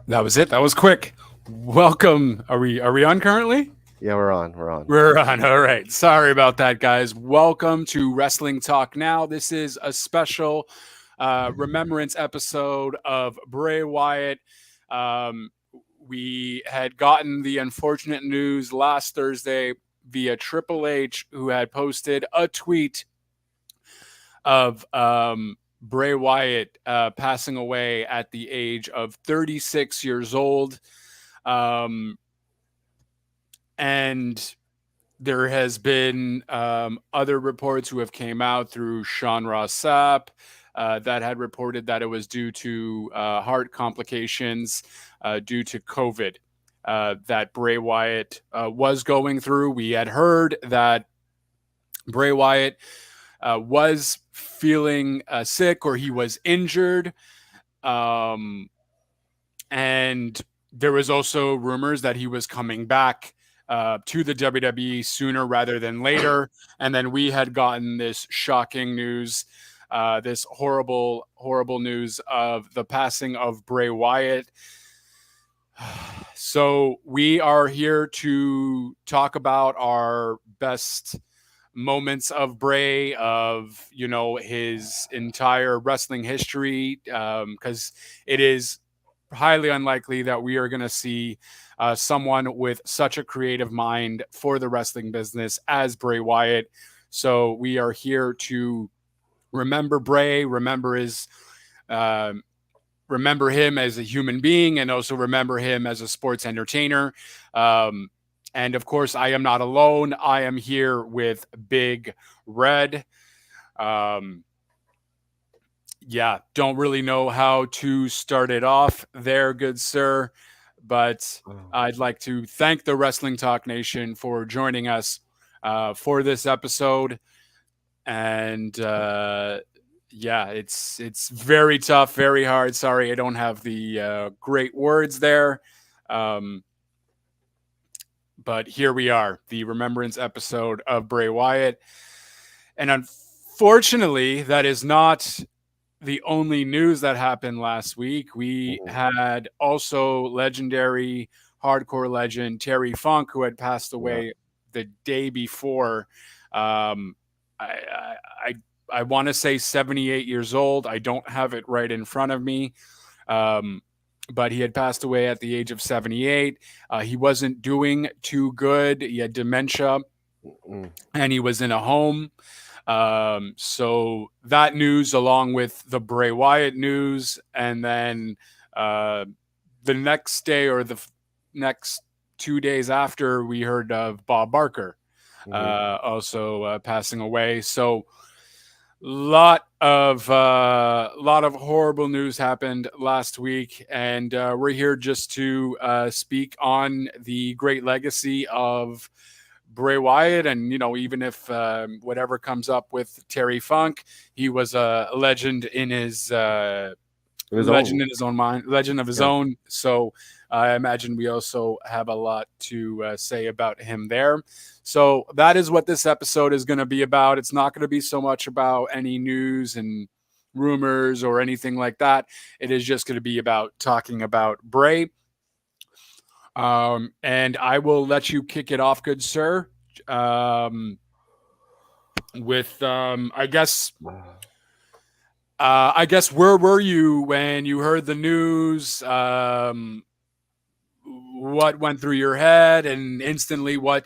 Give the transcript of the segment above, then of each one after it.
That was it. That was quick. Welcome. Are we on currently? Yeah, we're on. We're on. We're on. All right. Sorry about that, guys. Welcome to Wrestling Talk Now. This is a special remembrance episode of Bray Wyatt. Um, we had gotten the unfortunate news last Thursday via Triple H, who had posted a tweet of Bray Wyatt passing away at the age of 36 years old. Um, and there has been other reports who have came out through Sean Ross Sapp that had reported that it was due to heart complications due to COVID that Bray Wyatt was going through. We had heard that Bray Wyatt was feeling sick or he was injured. Um, and there was also rumors that he was coming back to the WWE sooner rather than later. And then we had gotten this shocking news, this horrible, horrible news of the passing of Bray Wyatt. So we are here to talk about our best moments of Bray, of his entire wrestling history, because it is highly unlikely that we are going to see someone with such a creative mind for the wrestling business as Bray Wyatt. So we are here to remember Bray, uh, remember him as a human being, and also remember him as a sports entertainer. Um, and of course, I am not alone. I am here with Big Red. Um, yeah, don't really know how to start it off there, good sir. But I'd like to thank the Wrestling Talk Nation for joining us for this episode. And yeah, it's very tough, very hard. Sorry, I don't have the great words there. Um, but here we are, the remembrance episode of Bray Wyatt. And unfortunately, that is not the only news that happened last week. We Mhm. had also legendary hardcore legend Terry Funk, who had passed Yeah. away the day before. Um, I I want to say 78 years old. I don't have it right in front of me. Um, but he had passed away at the age of 78. He wasn't doing too good. He had dementia Mm. and he was in a home. So that news, along with the Bray Wyatt news, and then uh, the next day or the next 2 days after, we heard of Bob Barker Mhm. also passing away. So lot of horrible news happened last week, and we're here just to speak on the great legacy of Bray Wyatt. And even if whatever comes up with Terry Funk, he was a legend in his In his own. mind, legend of his Yeah. own. So I imagine we also have a lot to say about him there. So that is what this episode is going to be about. It's not going to be so much about any news and rumors or anything like that. It is just going to be about talking about Bray. And I will let you kick it off, good sir. Um, with I guess where were you when you heard the news? What went through your head, and instantly what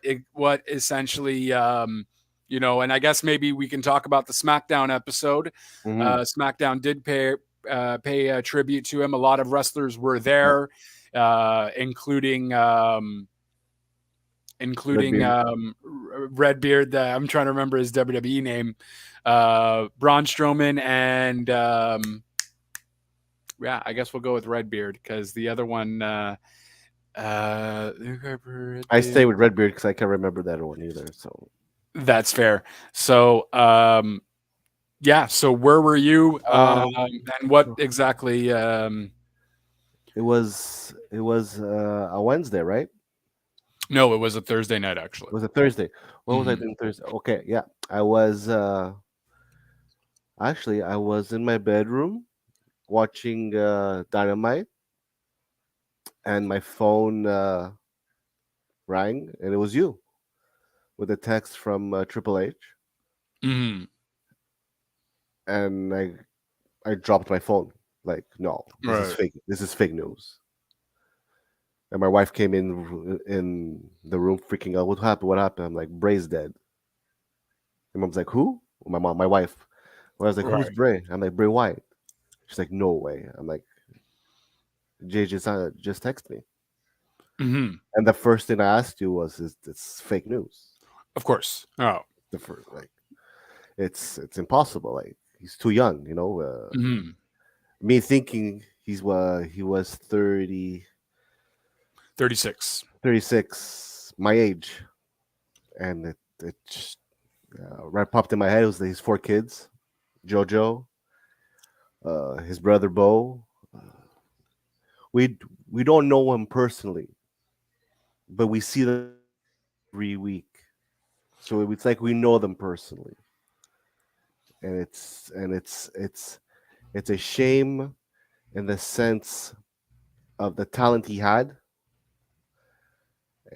essentially and I guess maybe we can talk about the SmackDown episode. Hmm. SmackDown did pay a tribute to him. A lot of wrestlers were Yeah. there, including Redbeard. Redbeard. I'm trying to remember his WWE name. Braun Strowman and yeah, I guess we'll go with Redbeard because the other one. Uh, I stay with Redbeard because I can't remember that one either. So that's fair. So, yeah. So, where were you, and what so exactly? it was a Wednesday, right? No, it was a Thursday night It actually. was a Thursday. What was I Hmm. doing Thursday? Okay, yeah. I was I was in my bedroom watching Dynamite, and my phone rang, and it was you with a text from Triple H, Hmm. and I dropped my phone. Like, no, this is Right. fake. This is fake news. And my wife came in the room freaking out. What happened? What happened? I'm like, Bray's dead. And mom's like, who? My wife. I was like, who's Right. Bray? I'm like, Bray Wyatt. She's like, no way. I'm like, Jay just text me. Hmm. And the first thing I asked you was, is this fake news? Of course. Oh. The first, like, it's impossible. Like, he's too young, Hmm. Me thinking he was 36. 36, my age, and it just right popped in my head. It was his four kids, Jojo, his brother Bo. We we don't know him personally, but we see them every week, so it's like we know them personally, and it's a shame in the sense of the talent he had,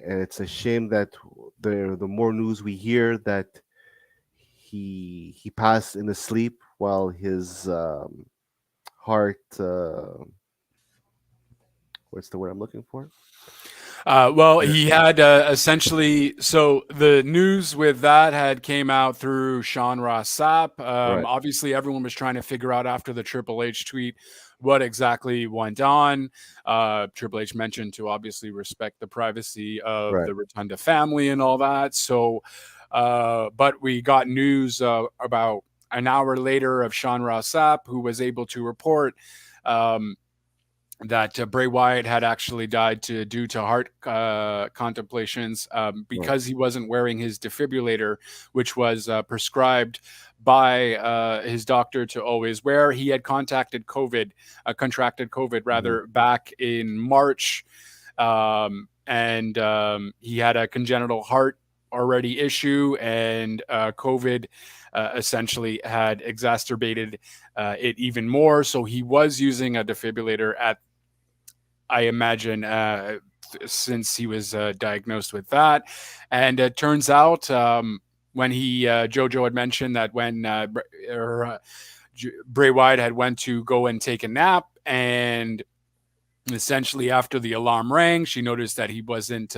and it's a shame that the more news we hear that he passed in his sleep while his heart what's the word I'm looking for? Well, he had essentially. So the news with that had came out through Sean Ross Sapp. Right. Obviously, everyone was trying to figure out after the Triple H tweet what exactly went on. Triple H mentioned to obviously respect the privacy of Right. the Rotunda family and all that. So, but we got news about an hour later of Sean Ross Sapp, who was able to report. Um, that Bray Wyatt had actually died due to heart contemplations Right. because he wasn't wearing his defibrillator, which was prescribed by his doctor to always wear. He had contracted COVID Hmm. rather, back in March, and he had a congenital heart already issue, and COVID essentially had exacerbated it even more. So he was using a defibrillator at, I imagine, since he was diagnosed with that. And it turns out when Jojo had mentioned that when Bray Wyatt had went to go and take a nap, and essentially after the alarm rang, she noticed that he wasn't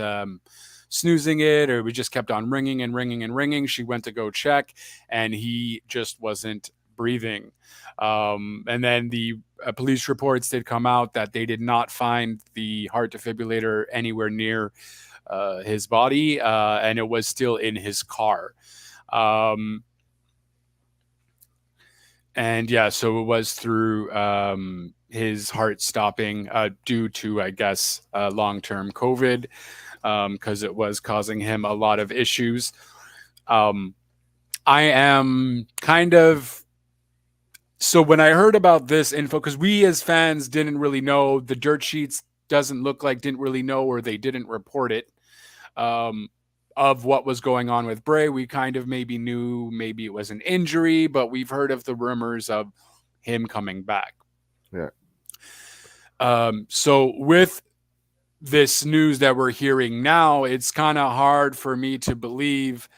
snoozing it, or we just kept on ringing and ringing and ringing. She went to go check, and he just wasn't breathing. And then the police reports did come out that they did not find the heart defibrillator anywhere near his body, and it was still in his car. Um, and yeah, so it was through his heart stopping due to, I guess, long-term COVID, because it was causing him a lot of issues. Um, I am kind of so when I heard about this info, because we as fans didn't really know, the dirt sheets doesn't look like didn't really know, or they didn't report it, um, of what was going on with Bray. We kind of maybe knew maybe it was an injury, but we've heard of the rumors of him coming back. Yeah. So with this news that we're hearing now, it's kind of hard for me to believe,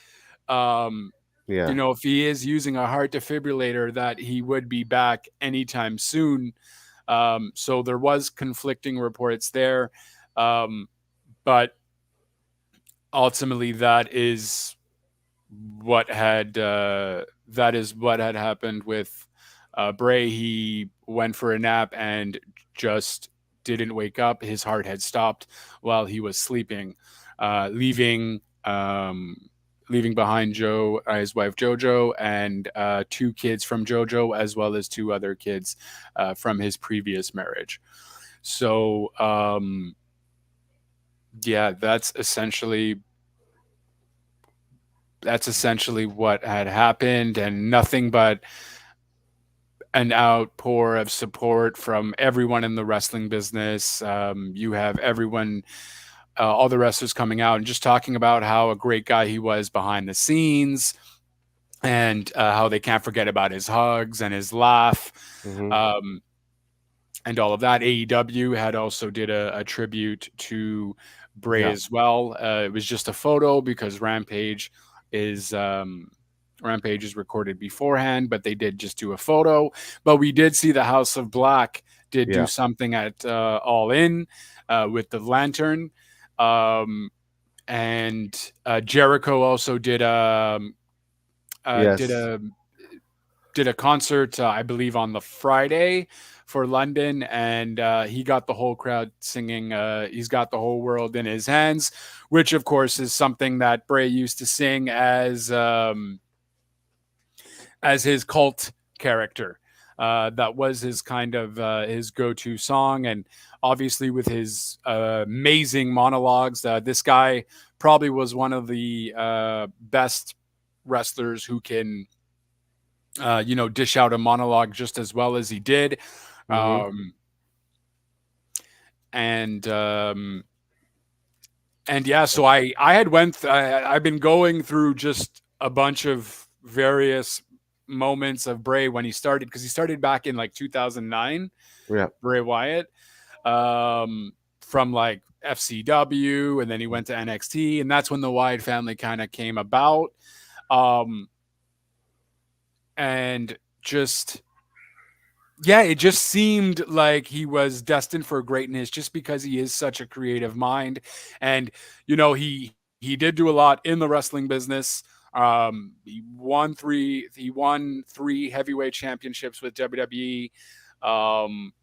um, Yeah. if he is using a heart defibrillator, that he would be back anytime soon. So there was conflicting reports there, um, but ultimately that is what had happened with Bray. He went for a nap and just didn't wake up. His heart had stopped while he was sleeping, leaving leaving behind his wife Jojo, and two kids from Jojo, as well as two other kids from his previous marriage. So yeah, that's essentially what had happened, and nothing but an outpour of support from everyone in the wrestling business. You have everyone, all the wrestlers coming out and just talking about how a great guy he was behind the scenes, and how they can't forget about his hugs and his laugh. Hmm. Um, and all of that. AEW had also did a tribute to Bray Yeah. as well. It was just a photo because Rampage is recorded beforehand, but they did just do a photo. But we did see the House of Black did do Yeah. something at All In with the lantern, um, and Jericho also uh, did Yes. a did a concert, I believe, on the Friday for London, and he got the whole crowd singing. He's got the whole world in his hands, which of course is something that Bray used to sing as his cult character. That was his kind of his go-to song, and obviously with his amazing monologues, this guy probably was one of the best wrestlers who can dish out a monologue just as well as he did. Mm-hmm. Um, and and yeah, so I had I've been going through just a bunch of various moments of Bray when he started, because he started back in like 2009, Yeah. Bray Wyatt, from like FCW, and then he went to NXT, and that's when the Wyatt family kind of came about. Um, and just yeah, it just seemed like he was destined for greatness just because he is such a creative mind. And he did do a lot in the wrestling business. He won three heavyweight championships with WWE. Um,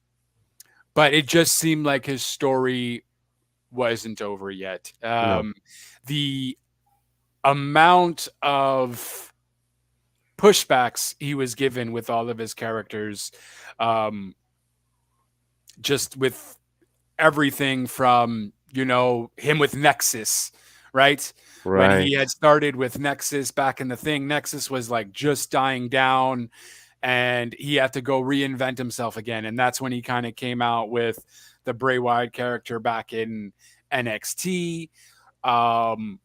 but it just seemed like his story wasn't over yet. No. The amount of pushbacks he was given with all of his characters, um, just with everything from him with Nexus, right? When Right. he had started with Nexus back in the thing, Nexus was like just dying down, and he had to go reinvent himself again, and that's when he kind of came out with the Bray Wyatt character back in NXT. Um,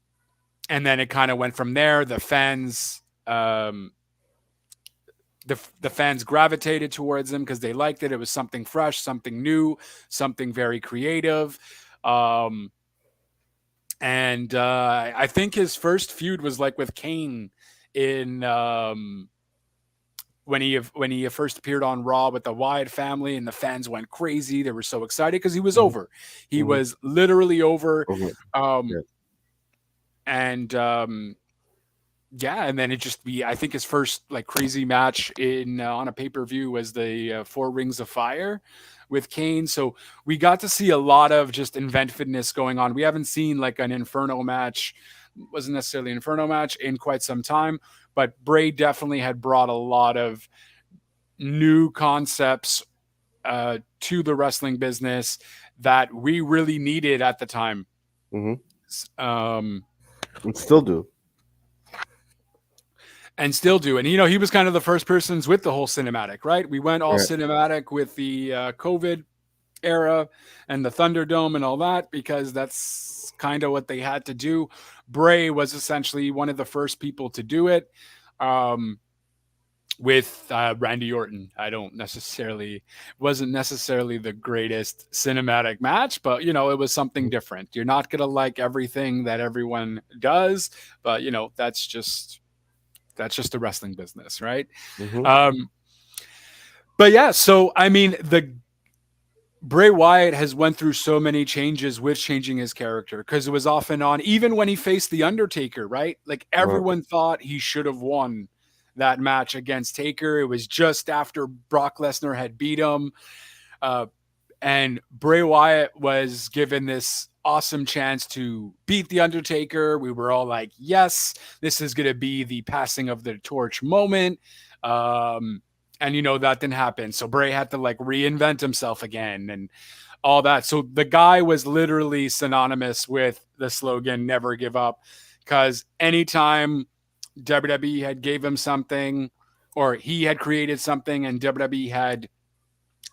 and then it kind of went from there. The fans gravitated towards him because they liked it. It was something fresh, something new, something very creative. Um, and I think his first feud was like with Kane in when he first appeared on Raw with the Wyatt family, and the fans went crazy. They were so excited because he was Mm-hmm. over. He Mm-hmm. was literally over. Okay. Um, Yeah. and Yeah, and then it just be I think his first like crazy match in on a pay-per-view was the Four Rings of Fire with Kane. So we got to see a lot of just inventiveness going on. We haven't seen like an Inferno match, wasn't necessarily an Inferno match in quite some time, but Bray definitely had brought a lot of new concepts to the wrestling business that we really needed at the time. Mm-hmm. Um, And still do. and still do. And he was kind of the first persons with the whole cinematic, right? We went all Right. cinematic with the COVID era and the Thunderdome and all that because that's kind of what they had to do. Bray was essentially one of the first people to do it. Um, with Randy Orton, I don't necessarily wasn't necessarily the greatest cinematic match, but it was something different. You're not gonna like everything that everyone does, but that's just the wrestling business, right? Mm-hmm. Um, but yeah, so I mean, the Bray Wyatt has went through so many changes with changing his character because it was off and on, even when he faced the Undertaker, right? Like Right. everyone thought he should have won that match against Taker. It was just after Brock Lesnar had beat him. Uh, and Bray Wyatt was given this awesome chance to beat The Undertaker. We were all like, yes, this is going to be the passing of the torch moment. And that didn't happen. So Bray had to like reinvent himself again and all that. So the guy was literally synonymous with the slogan, never give up. Because anytime WWE had gave him something or he had created something and WWE had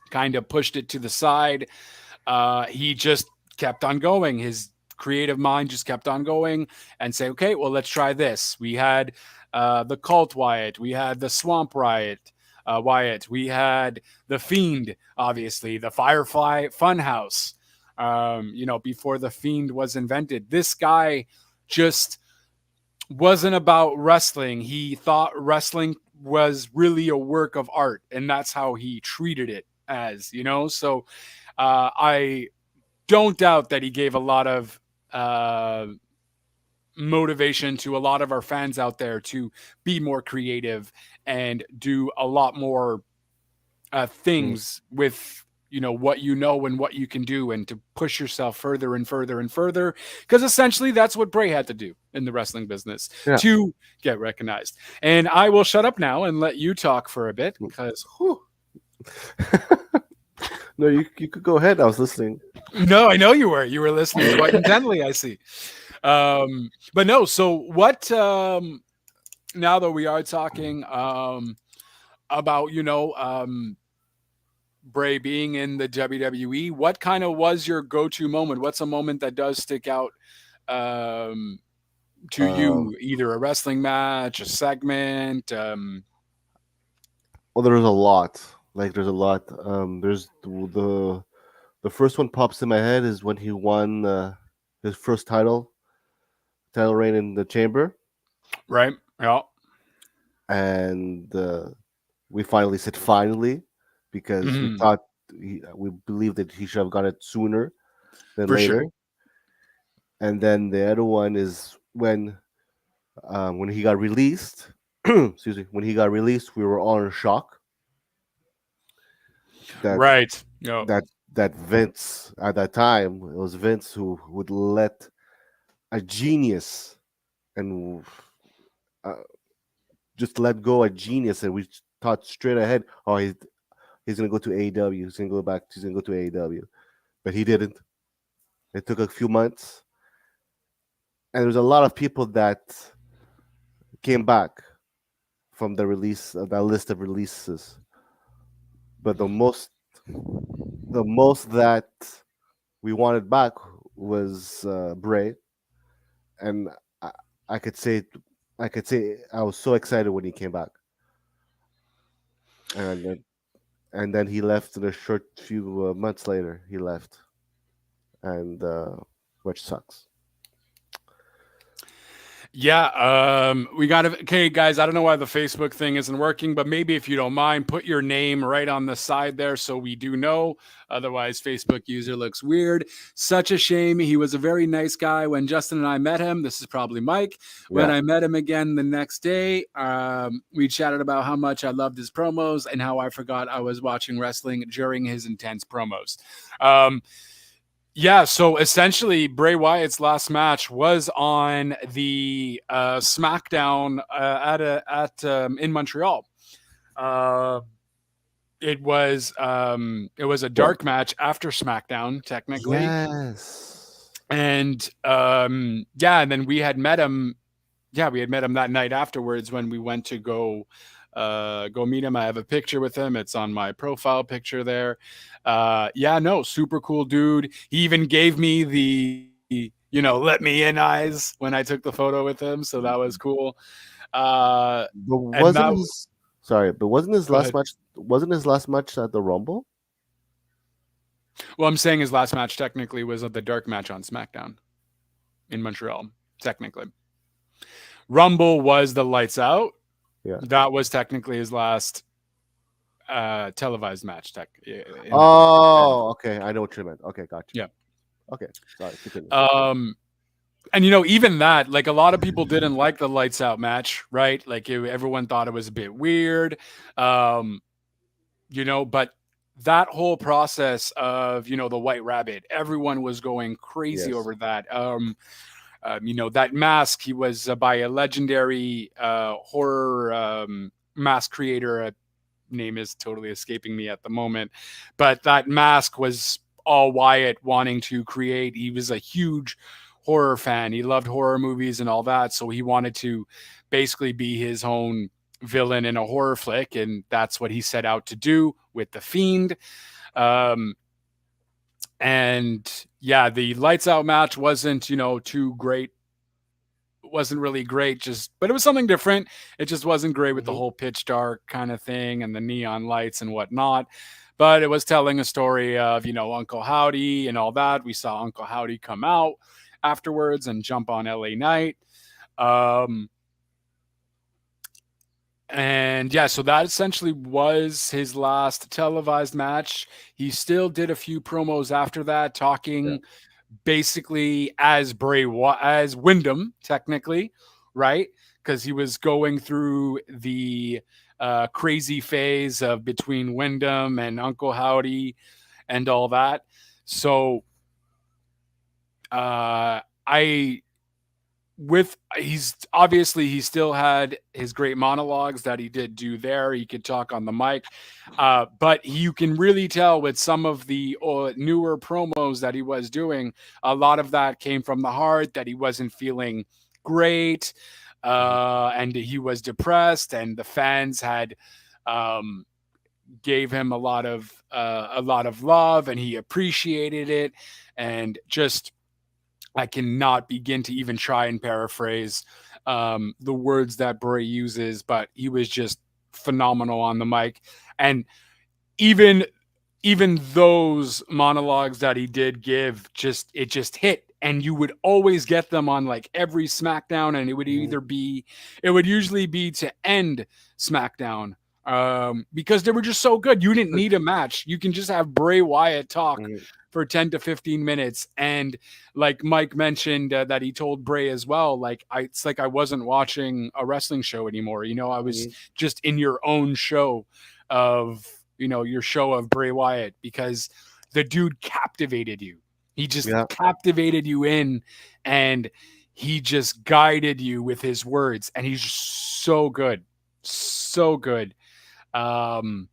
kind of pushed it to the side, he just kept on going. His creative mind just kept on going and say, okay, well, let's try this. We had the Cult Wyatt. We had the Swamp Riot. Wyatt. We had the Fiend, obviously, the Firefly Funhouse. Before the Fiend was invented, this guy just wasn't about wrestling. He thought wrestling was really a work of art, and that's how he treated it as, So I don't doubt that he gave a lot of motivation to a lot of our fans out there to be more creative and do a lot more Mm. things with what and what you can do, and to push yourself further and further and further, because essentially that's what Bray had to do in the wrestling business Yeah. to get recognized. And I will shut up now and let you talk for a bit, Mm. because No, you could go ahead. I was listening. no, I know you were listening quite intently, I see. But no, so what, now that we are talking about Bray being in the WWE, what kind of was your go-to moment? What's a moment that does stick out um, to Um, you? Either a wrestling match, a segment. well, there's a lot. Like there's a lot. There's the first one pops in my head is when he won his first title reign in the chamber, Right. Yeah. and we finally said finally because we Hmm. thought we believed that he should have got it sooner than For sure. later. And then the other one is when he got released. Excuse me. When he got released, we were all in shock that Right. Yeah. that that Vince at that time, it was Vince who would let a genius and uh, just let go a genius, and we thought straight ahead, oh, he's gonna go to AEW, he's gonna go back, he's gonna go to AEW, but he didn't. It took a few months, and there's a lot of people that came back from the release of that list of releases, but the most that we wanted back was Bray, and I, I could say I was so excited when he came back, and then he left in a short few months later. He left, and which sucks. Yeah, we got to. Okay, guys, I don't know why the Facebook thing isn't working, but maybe if you don't mind, put your name right on the side there so we do know. Otherwise, Facebook user looks weird. Such a shame. He was a very nice guy when Justin and I met him. This is probably Mike. When Yeah, I met him again the next day, we chatted about how much I loved his promos and how I forgot I was watching wrestling during his intense promos. Yeah, so essentially, Bray Wyatt's last match was on the SmackDown at in Montreal. Uh, it was a yeah, dark match after SmackDown, technically, yes, and and then we had met him. Yeah, we had met him that night afterwards when we went to go meet him. I have a picture with him. It's on my profile picture there. Yeah, no, super cool dude. He even gave me the let me in eyes when I took the photo with him, so that was cool. but And wasn't that his sorry, but wasn't his Go last ahead. match? Wasn't his last match at the Rumble? Well, I'm saying his last match technically was at the dark match on SmackDown in Montreal. Technically, Rumble was the lights out. Yeah. That was technically his last televised match tech in the dark. Oh, okay. I know what you meant. Okay, got you. Yeah. Okay, sorry. Continue. Um, and even that, like, a lot of people didn't like the lights out match, right? Like, everyone thought it was a bit weird. Um, but that whole process of, the White Rabbit, everyone was going crazy Yes. over that. That mask, he was by a legendary horror mask creator. Name is totally escaping me at the moment, but that mask was all Wyatt wanting to create. He was a huge horror fan. He loved horror movies and all that, so he wanted to basically be his own villain in a horror flick, and that's what he set out to do with the Fiend. Um, and yeah, the lights out match wasn't too great wasn't really great. But it was something different. It just wasn't great with the Hmm. whole pitch dark kind of thing and the neon lights and whatnot. But it was telling a story of Uncle Howdy and all that. We saw Uncle Howdy come out afterwards and jump on LA Knight. Um, and yeah, so that essentially was his last televised match. He still did a few promos after that, Yeah. talking basically as as Wyndham, technically, right? Because he was going through the crazy phase of between Wyndham and Uncle Howdy and all that. So I with he's obviously he still had his great monologues that he did do there. He could talk on the mic, but you can really tell with some of the newer promos that he was doing, a lot of that came from the heart. That he wasn't feeling great, Hmm. and he was depressed, and the fans had um, gave him a lot of love, and he appreciated it, and just I cannot begin to even try and paraphrase the words that Bray uses, but he was just phenomenal on the mic. And even even those monologues that he did give, just hit. And you would always get them on like every SmackDown, and Hmm. it would usually be to end SmackDown, because they were just so good. You didn't need a match. You can just have Bray Wyatt talk Hmm. for 10 to 15 minutes. And like Mike mentioned, that he told Bray as well, like it's like I wasn't watching a wrestling show anymore. I was Hmm. just in your own show of, your show of Bray Wyatt, because the dude captivated you. He just Yeah. captivated you in, and he just guided you with his words, and he's so good. So good. Um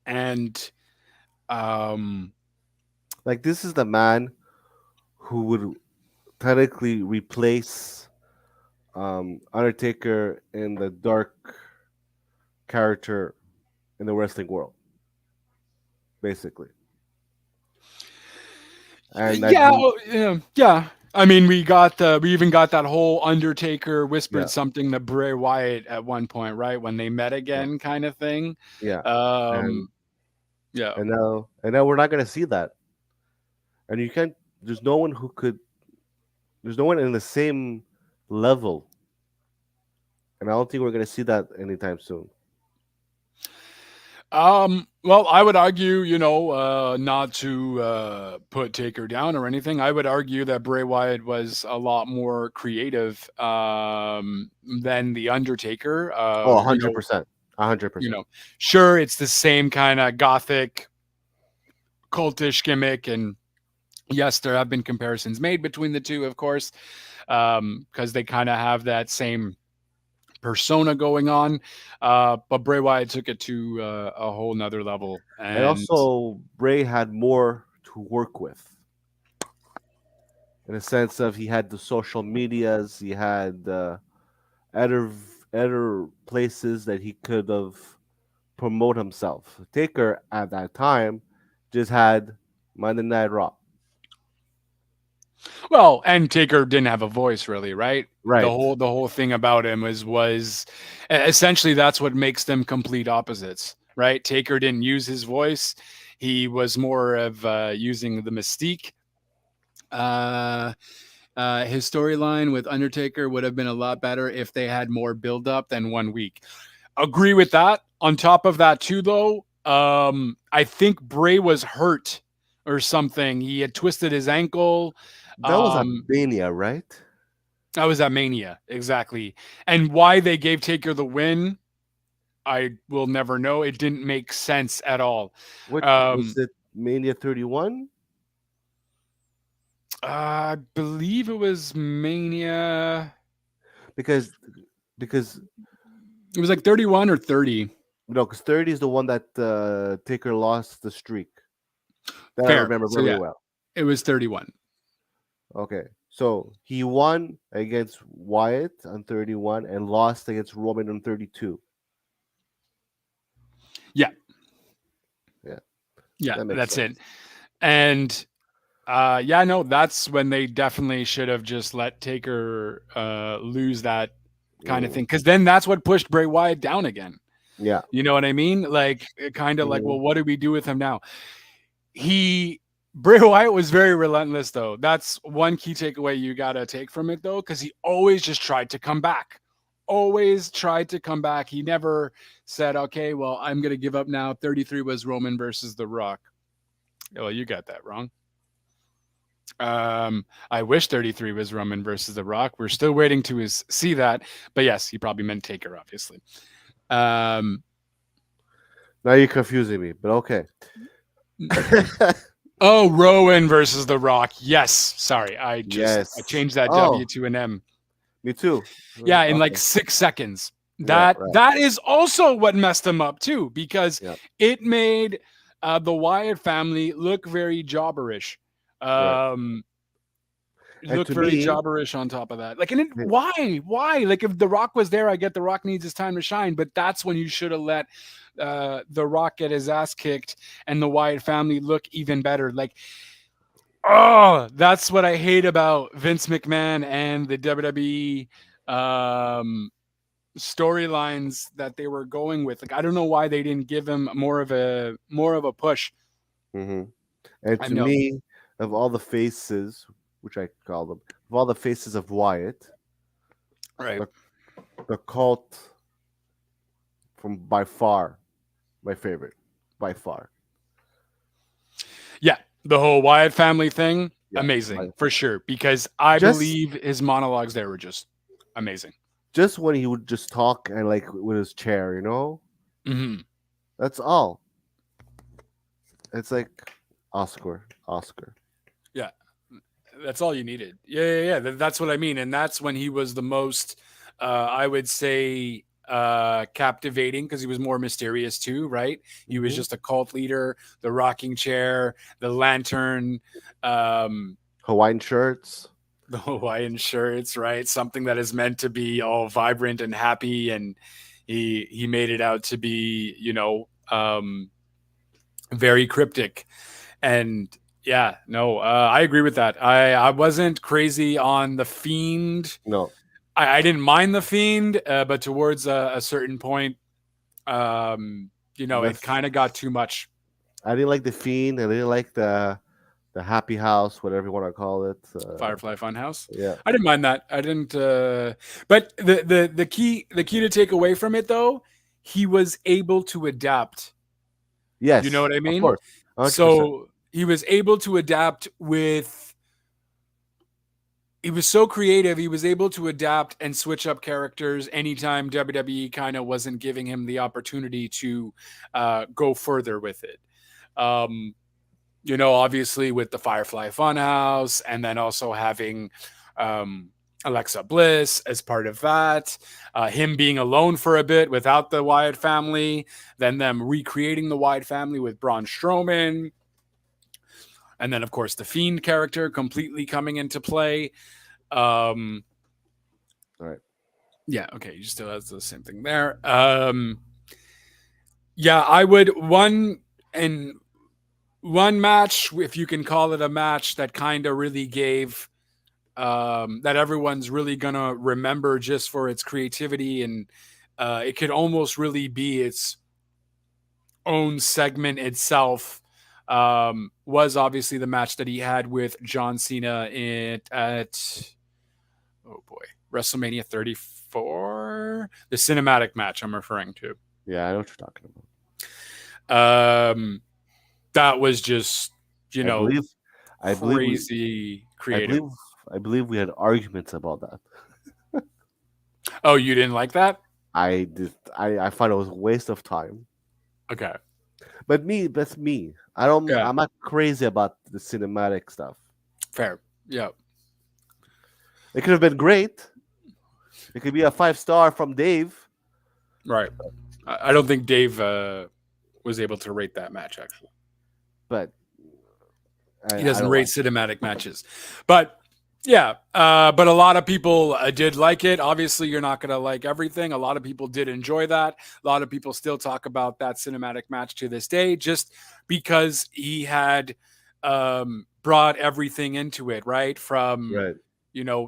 and um Like this is the man who would technically replace Undertaker in the dark character in the wrestling world, basically. And I Yeah, believe, yeah, yeah. I mean, we even got that whole Undertaker whispered yeah, something to Bray Wyatt at one point, right? When they met yeah, again, kind of thing. yeah. And Um, yeah. and now we're not gonna see that. And you can't. There's no one who could. There's no one in the same level, and I don't think we're gonna see that anytime soon. Well, I would argue, not to put Taker down or anything. I would argue that Bray Wyatt was a lot more creative than the Undertaker. Oh, 100%, 100%. You know, sure, it's the same kind of gothic, cultish gimmick, and yes, there have been comparisons made between the two, of course, because they kind of have that same persona going on. But Bray Wyatt took it to a whole nother level. And And also, Bray had more to work with in a sense of he had the social medias, he had other other places that he could have promote himself. Taker at that time just had Monday Night Raw. well, and Taker didn't have a voice really, right? The Right. whole thing about him was essentially that's what makes them complete opposites, right? Taker didn't use his voice. He was more of using the mystique. Uh, his storyline with Undertaker would have been a lot better if they had more build up than 1 week. Agree with that. On top of that, too, though, I think Bray was hurt or something. He had twisted his ankle. That was at Um, Mania, right? that was at Mania, exactly. And why they gave Taker the win, I will never know. It didn't make sense at all. What was Um, it? Mania 31? I believe it was Mania. Because because It was like 31 or 30. no, because 30 is the one that Taker lost the streak. That I Fair. remember So very yeah, well. it was 31. Okay. So he won against Wyatt on 31 and lost against Roman on 32. Yeah. Yeah, Yeah, that makes that's it. sense. And Yeah, no, that's when they definitely should have just let Taker lose that kind of Mm, thing, because then that's what pushed Bray Wyatt down again. yeah. You know what I mean? Like, kind of like, Mhm. well, what do we do with him now? He Bray Wyatt was very relentless, though. That's one key takeaway you gotta take from it, though, because he always just tried to come back. Always tried to come back. He never said, "Okay, well, I'm gonna give up now." 33 was Roman versus The Rock. Well, you got that wrong. I wish 33 was Roman versus The Rock. We're still waiting to see that, but yes, he probably meant Taker, obviously. Um, Now you're confusing me, but okay. oh, Rowan versus The Rock. Yes, sorry, I Yes. changed that W Oh, to an M. me too. Yeah, in like Okay. 6 seconds. Yeah. That Right. that is also what messed him up too, because Yeah. it made the Wyatt family look very jobberish. Right. And Look to very me, jobberish on top of that. Like, and why? Like, if The Rock was there, I get The Rock needs his time to shine, but that's when you should have let The Rock get his ass kicked and the Wyatt family look even better. Like, oh, that's what I hate about Vince McMahon and the WWE storylines that they were going with. Like, I don't know why they didn't give him more of a push. hmm and I to know, me, of all the faces, which I call them, of all the faces of Wyatt, right? the, the cult from by far my favorite, by far. Yeah, the whole Wyatt family thing, Yeah, by amazing for sure. Because I just believe his monologues there were just amazing. just when he would just talk and like with his chair, Hmm. that's all. It's like Oscar, Oscar. Yeah, that's all you needed. Yeah. That's what I mean, and that's when he was the most, I would say, captivating, because he was more mysterious too, right? He was hmm just a cult leader, the rocking chair, the lantern, um, Hawaiian shirts. the Hawaiian shirts, right? Something that is meant to be all vibrant and happy, and he made it out to be, very cryptic. And yeah, no, I agree with that. I wasn't crazy on the fiend. No, I didn't mind the fiend, but towards a certain point, um, it that's kind of got too much. I didn't like the fiend. I didn't like the happy house, whatever you want to call it. Firefly Funhouse. Yeah. I didn't mind that. I didn't. But the key to take away from it, though, he was able to adapt. You know Yes, what I of mean? course, 100%. So he was able to adapt with. He was so creative. He was able to adapt and switch up characters anytime WWE kind of wasn't giving him the opportunity to go further with it. Um, obviously with the Firefly Funhouse, and then also having um, Alexa Bliss as part of that, him being alone for a bit without the Wyatt family, then them recreating the Wyatt family with Braun Strowman, and then of course the Fiend character completely coming into play. Um, All right. yeah, okay, you still has the same thing there. Yeah, I would and one match, if you can call it a match, that kind of really gave that everyone's really gonna remember just for its creativity, and it could almost really be its own segment itself. Was obviously the match that he had with John Cena at oh boy, WrestleMania 34, the cinematic match I'm referring to. Yeah, I know what you're talking about. Um, that was just I believe, I believe we, crazy I creative. believe, I believe we had arguments about that. Oh, you didn't like that? I did. I find it was a waste of time. Okay. But that's me. I don't. Yeah. I'm not crazy about the cinematic stuff. Fair. Yeah. It could have been great. It could be a 5-star from Dave. Right. I don't think Dave was able to rate that match, actually. But He I doesn't don't rate like. cinematic matches. But yeah, but a lot of people did like it. Obviously, you're not going to like everything. A lot of people did enjoy that. A lot of people still talk about that cinematic match to this day, just because he had brought everything into it, right? From, Right.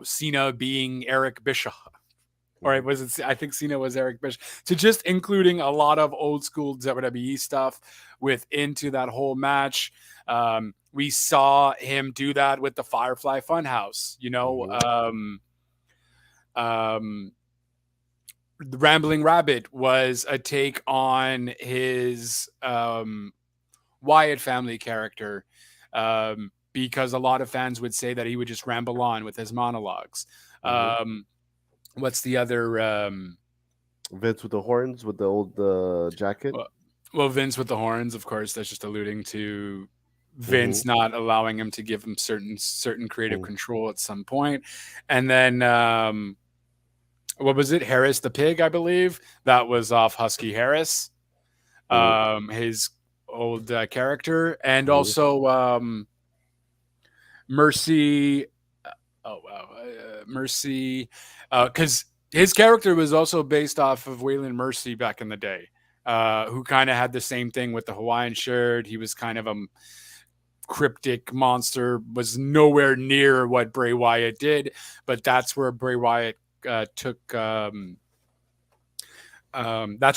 Cena being Eric Bischoff, or Mhm. was it? I think Cena was Eric Bischoff. To just including a lot of old school WWE stuff into that whole match. We saw him do that with the Firefly Funhouse. Mhm. Um, the Rambling Rabbit was a take on his Wyatt family character, because a lot of fans would say that he would just ramble on with his monologues. Mhm. What's the other? Vince with the horns with the old jacket. Well, Vince with the horns, of course. That's just alluding to Mhm. Vince not allowing him to give him certain creative Mhm. control at some point, and then what was it? Harris the pig, I believe. That was off Husky Harris, Mhm. his old character, and Mhm. also Mercy. Oh wow, Mercy, because his character was also based off of Waylon Mercy back in the day, who kind of had the same thing with the Hawaiian shirt. He was kind of a cryptic monster, was nowhere near what Bray Wyatt did, but that's where Bray Wyatt took. That's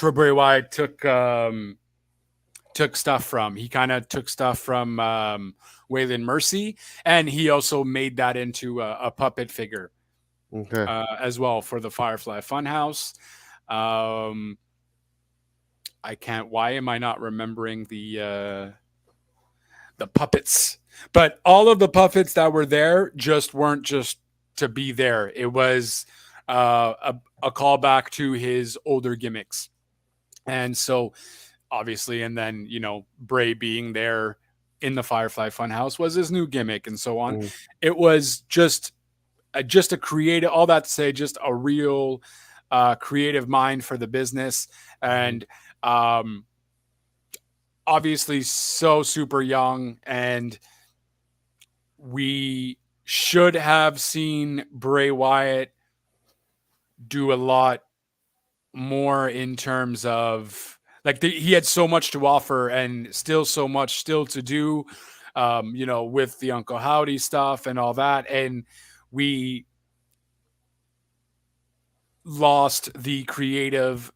where Bray Wyatt took stuff from. He kind of took stuff from Waylon Mercy, and he also made that into a puppet figure Okay. as well for the Firefly Funhouse. Um, I can't. Why am I not remembering the puppets? But all of the puppets that were there just weren't just to be there. It was a callback to his older gimmicks, and so obviously, and then Bray being there in the Firefly Funhouse was his new gimmick, and so on. Mhm. It was just a creative, all that to say, just a real creative mind for the business, Mhm. and um, obviously so super young, and we should have seen Bray Wyatt do a lot more in terms of like he had so much to offer and still so much still to do, with the Uncle Howdy stuff and all that, and we lost the creative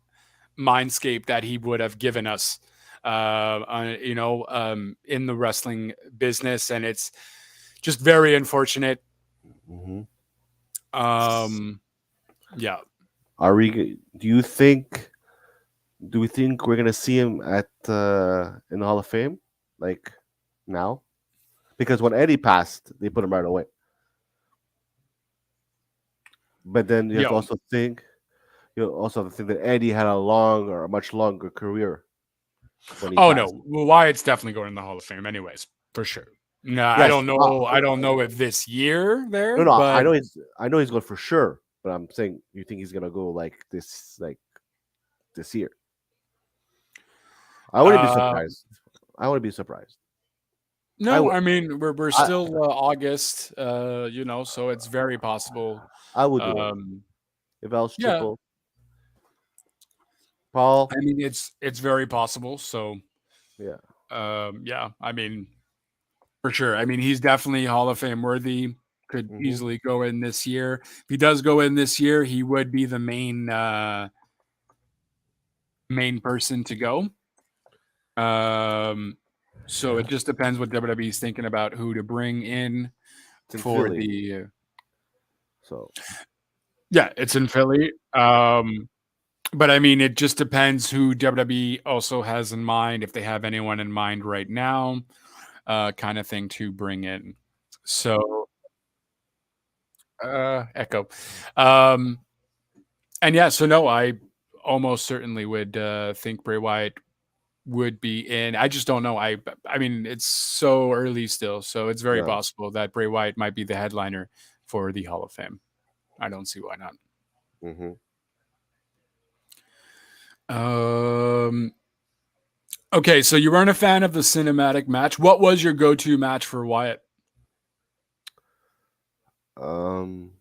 mindscape that he would have given us, in the wrestling business, and it's just very unfortunate. Mhm. Um, yeah. Are we? Do you think? Do we think we're gonna see him at in the Hall of Fame, like now? Because when Eddie passed, they put him right away. But then you have to Yo. also think. You also have to think that Eddie had a long or a much longer career when he Oh no, passed. well, Wyatt's definitely going in the Hall of Fame, anyways, for sure. No, I Yes. don't know. I don't know if this year No, there, no. I but know he's. I know he's going for sure. But I'm saying, you think he's gonna go like this year? I wouldn't be uh, surprised. I wouldn't be surprised. I no. would. I mean, we're I still August, so it's very possible. I would do it Um, if I was yeah, Triple Paul. I mean, it's very possible. So, Yeah. yeah, I mean, for sure. I mean, he's definitely Hall of Fame worthy. Could Hmm. easily go in this year. If he does go in this year, he would be the main person to go. Um, so it just depends what WWE is thinking about who to bring in It's in for Philly, the. so Yeah, it's in Philly. But I mean, it just depends who WWE also has in mind, if they have anyone in mind right now, kind of thing to bring in. So, Echo. Um, and yeah, so no, I almost certainly would think Bray Wyatt would be in. I just don't know. I mean, it's so early still, so it's very yeah. possible that Bray Wyatt might be the headliner for the Hall of Fame. I don't see why not. Hmm. Um. Okay, so you weren't a fan of the cinematic match. What was your go-to match for Wyatt? Um,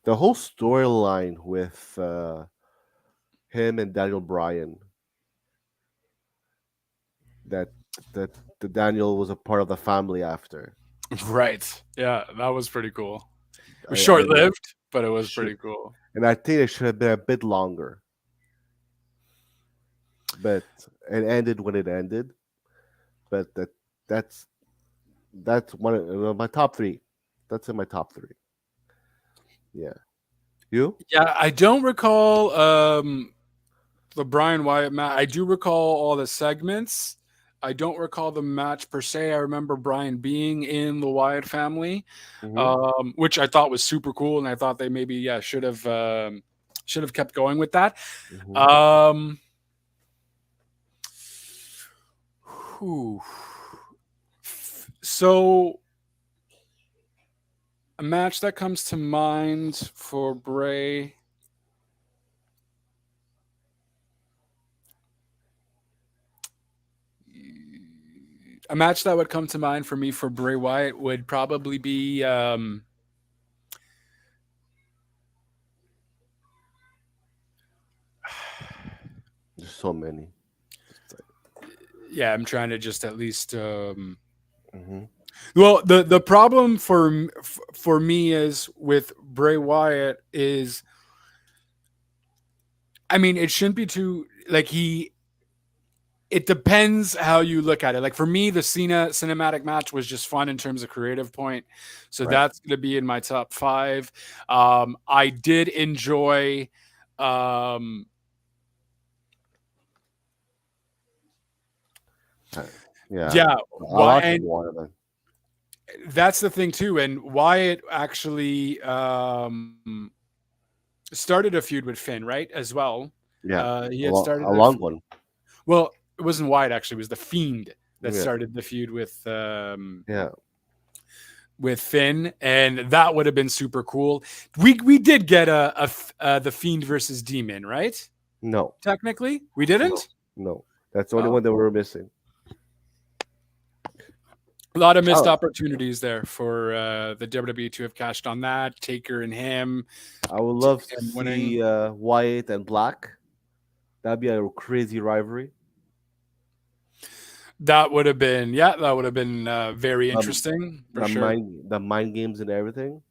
the whole storyline with him and Daniel Bryan that that the Daniel was a part of the family after. Right. Yeah, that was pretty cool. It was I short know. lived, but it was Should, pretty cool. and I think it should have been a bit longer, but it ended when it ended. But that's that's one of my top three. That's in my top three. Yeah. You? Yeah, I don't recall the Brian Wyatt match. I do recall all the segments. I don't recall the match per se. I remember Brian being in the Wyatt family, Mm-hmm. which I thought was super cool, and I thought they maybe should have kept going with that. Mm-hmm. Um, whew. So a match that comes to mind for Bray. A match that would come to mind for me for Bray Wyatt would probably be There's so many. yeah, I'm trying to just at least Mm-hmm. well, the problem for me is with Bray Wyatt is, I mean, it shouldn't be too like he. It depends how you look at it. Like for me, the Cena cinematic match was just fun in terms of creative point, so Right. that's going to be in my top five. I did enjoy. Um, Yeah. yeah, A lot of and people wanted that. that's the thing too. And Wyatt actually started a feud with Finn, right? As well. Yeah. He had started A long one. well, it wasn't Wyatt actually; it was the Fiend that Yeah. started the feud Yeah. with Finn, and that would have been super cool. We did get the Fiend versus Demon, right? No. Technically, we No. didn't. No. That's the only Oh. one that we were missing. A lot of missed Oh, opportunities there for the WWE to have cashed on that. Taker and him, I would love to him winning. see Wyatt and Black. That'd be a crazy rivalry. That would have been, yeah, that would have been very interesting for sure. The mind games and everything.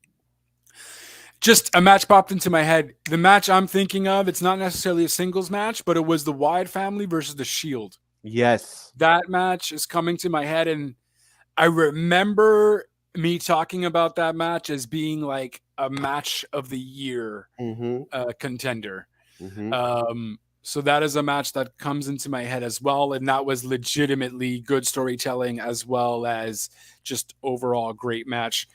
Just a match popped into my head. The match I'm thinking of, it's not necessarily a singles match, but it was the Wyatt family versus the Shield. Yes. That match is coming to my head, and I remember me talking about that match as being like a match of the year Mm-hmm. contender. Mm-hmm. So that is a match that comes into my head as well, and that was legitimately good storytelling as well as just overall great match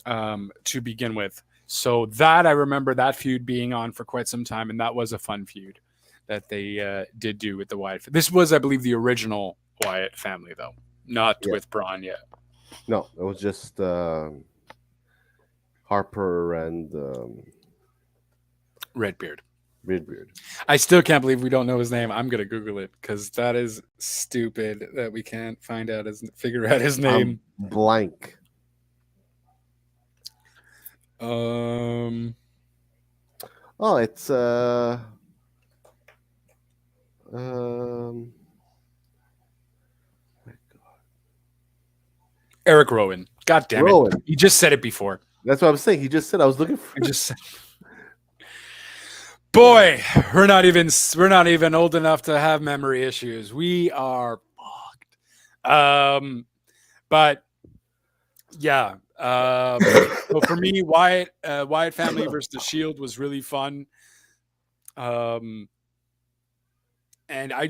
to begin with. So that I remember that feud being on for quite some time, and that was a fun feud that they did do with the Wyatt. This was, I believe, the original Wyatt family, though, not with Braun yet. No, it was just Harper and Redbeard. Redbeard. I still can't believe we don't know his name. I'm gonna Google it because that is stupid that we can't figure out his name. Blank. Um. Oh, it's um Eric Rowan. God damn Rowan. it! You just said it before. That's what I'm saying. He just said I was looking for. I just said. Boy, we're not even old enough to have memory issues. We are fucked. But yeah. So for me, Wyatt family versus the Shield was really fun. And I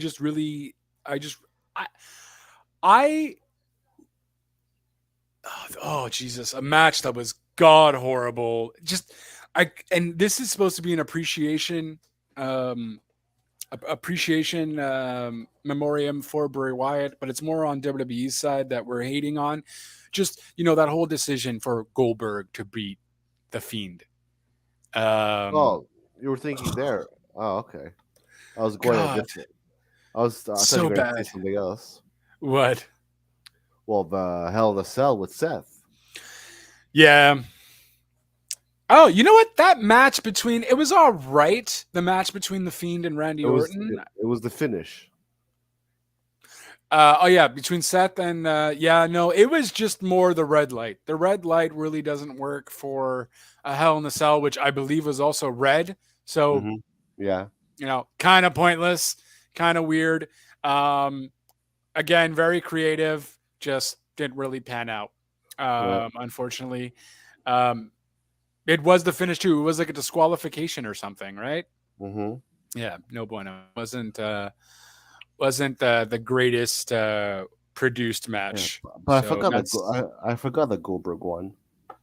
oh Jesus, a match that was god horrible. And this is supposed to be an appreciation memoriam for Bray Wyatt, but it's more on WWE's side that we're hating on. Just, that whole decision for Goldberg to beat the Fiend. Oh, you were thinking there. Oh, okay. I was going a different. I thought you were going to say something else. What? Well, the Hell in a Cell with Seth. Yeah. Oh, you know what? That match it was all right. The match between the Fiend and Randy Orton. It was the finish. Oh yeah, between Seth and no, it was just more the red light. The red light really doesn't work for a Hell in a Cell, which I believe was also red. So Hmm. Yeah. kind of pointless, kind of weird. Um, Again, very creative, just didn't really pan out. Right. Unfortunately, um, it was the finish too. It was like a disqualification or something, right? Hmm. Yeah, no bueno. Wasn't the greatest produced Yeah. match. But I So forgot that's I forgot the Goldberg one.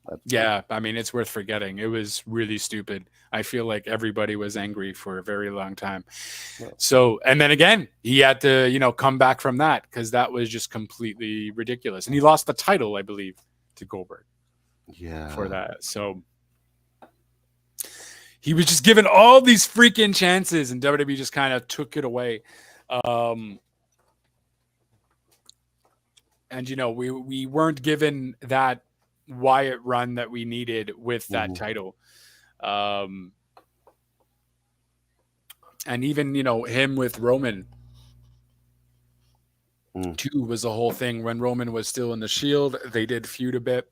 That's yeah. I mean, it's worth forgetting. It was really stupid. I feel like everybody was angry for a very long time. well, So, and then again, he had to come back from that because that was just completely ridiculous, and he lost the title, I believe, to Goldberg for yeah. that. So he was just given all these freaking chances, and WWE just kind of took it away. Um, and we weren't given that Wyatt run that we needed with that Hmm. title. Um, and even him with Roman Mm. too was the whole thing when Roman was still in the Shield. They did feud a bit.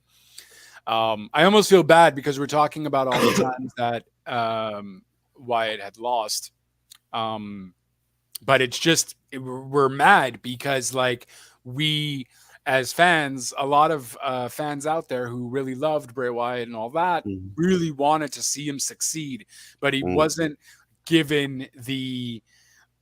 I almost feel bad because we're talking about all the times that Wyatt had lost. But it's just we're mad because like we as fans, a lot of fans out there who really loved Bray Wyatt and all that Mm. really wanted to see him succeed, but he Mm. wasn't given the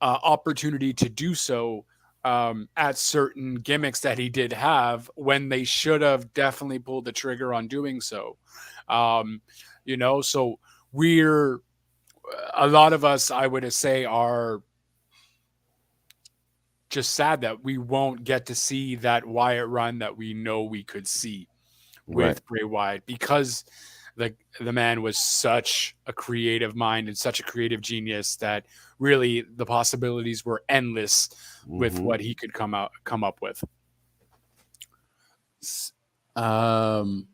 opportunity to do so at certain gimmicks that he did have when they should have definitely pulled the trigger on doing so. Um, so we're a lot of us, I would say, are just sad that we won't get to see that Wyatt run that we know we could see Right. with Bray Wyatt because the man was such a creative mind and such a creative genius that really the possibilities were endless with Hmm. what he could come up with. Um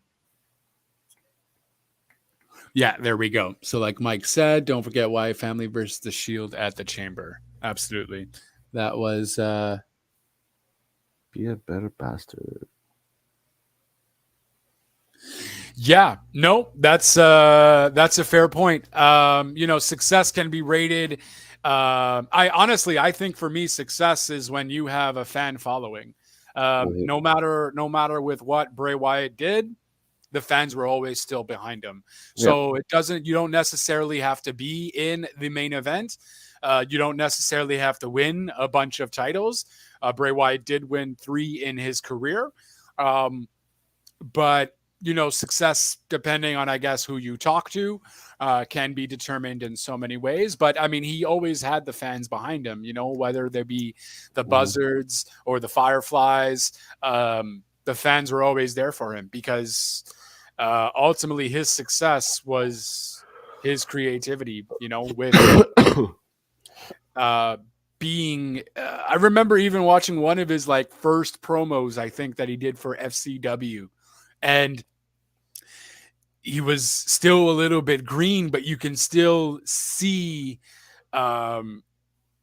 yeah, there we go. So like Mike said, don't forget Wyatt family versus the Shield at the Chamber. Absolutely. That was Be a better bastard. yeah, no, that's a fair point. Success can be rated. I think for me, success is when you have a fan following. Hmm. No matter with what Bray Wyatt did, the fans were always still behind him. Yeah. So you don't necessarily have to be in the main event. You don't necessarily have to win a bunch of titles. Bray Wyatt did win 3 in his career. But success, depending on I guess who you talk to, can be determined in so many ways. But I mean, he always had the fans behind him, whether they be the Hmm. Buzzards or the Fireflies. The fans were always there for him because ultimately his success was his creativity, with uh being I remember even watching one of his like first promos, I think, that he did for FCW, and he was still a little bit green, but you can still see um,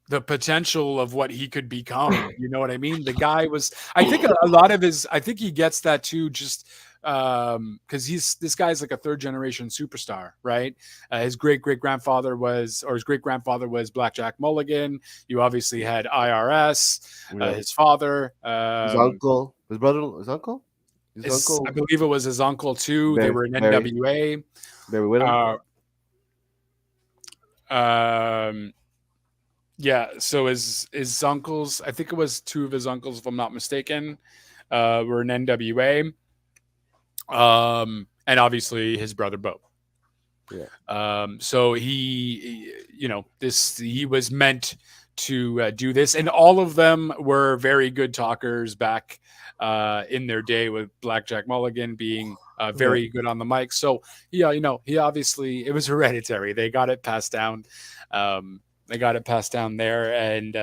the potential of what he could become. You know what I mean? The guy was, I think a lot of his, I think he gets that too, just because this guy's like a third generation superstar, right? His great grandfather was Blackjack Mulligan. You obviously had IRS, Yeah. his father, His uncle, his brother, his uncle, his I uncle believe it was his uncle too. They Barry, were in Barry, NWA. Barry Whittam. Uh, um, yeah, so his uncles, I think it was 2 of his uncles, if I'm not mistaken, were in NWA. And obviously his brother Bo. Yeah. So he was meant to do this, and all of them were very good talkers back in their day, with Blackjack Mulligan being Yeah. very good on the mic. So yeah, he obviously, it was hereditary. They got it passed down. They got it passed down there, and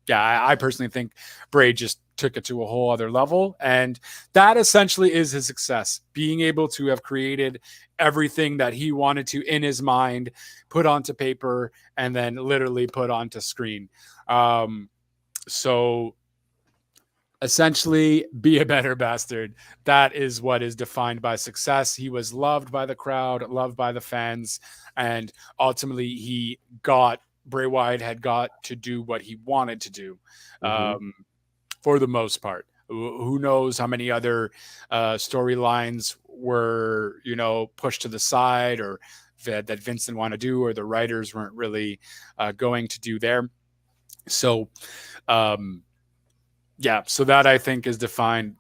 yeah, I personally think Bray just took it to a whole other level, and that essentially is his success, being able to have created everything that he wanted to in his mind, put onto paper, and then literally put onto screen. So Essentially, be a better bastard. That is what is defined by success. He was loved by the crowd, loved by the fans, and ultimately he got Bray Wyatt had got to do what he wanted to do, Mm-hmm. um, for the most part. Who knows how many other storylines were, pushed to the side, or that Vince didn't want to do, or the writers weren't really going to do there. So, um, yeah, so that I think is defined.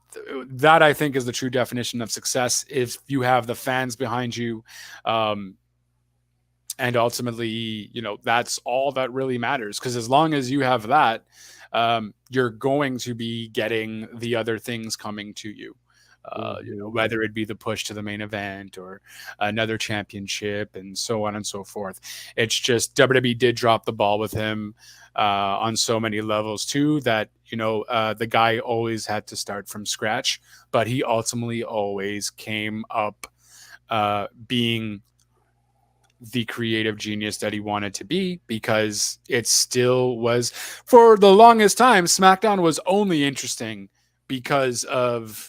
That I think is the true definition of success. If you have the fans behind you, um, and ultimately, that's all that really matters. Because as long as you have that, you're going to be getting the other things coming to you. Mm-hmm. Whether it be the push to the main event or another championship and so on and so forth. It's just WWE did drop the ball with him on so many levels too, that the guy always had to start from scratch, but he ultimately always came up being the creative genius that he wanted to be, because it still was, for the longest time, SmackDown was only interesting because of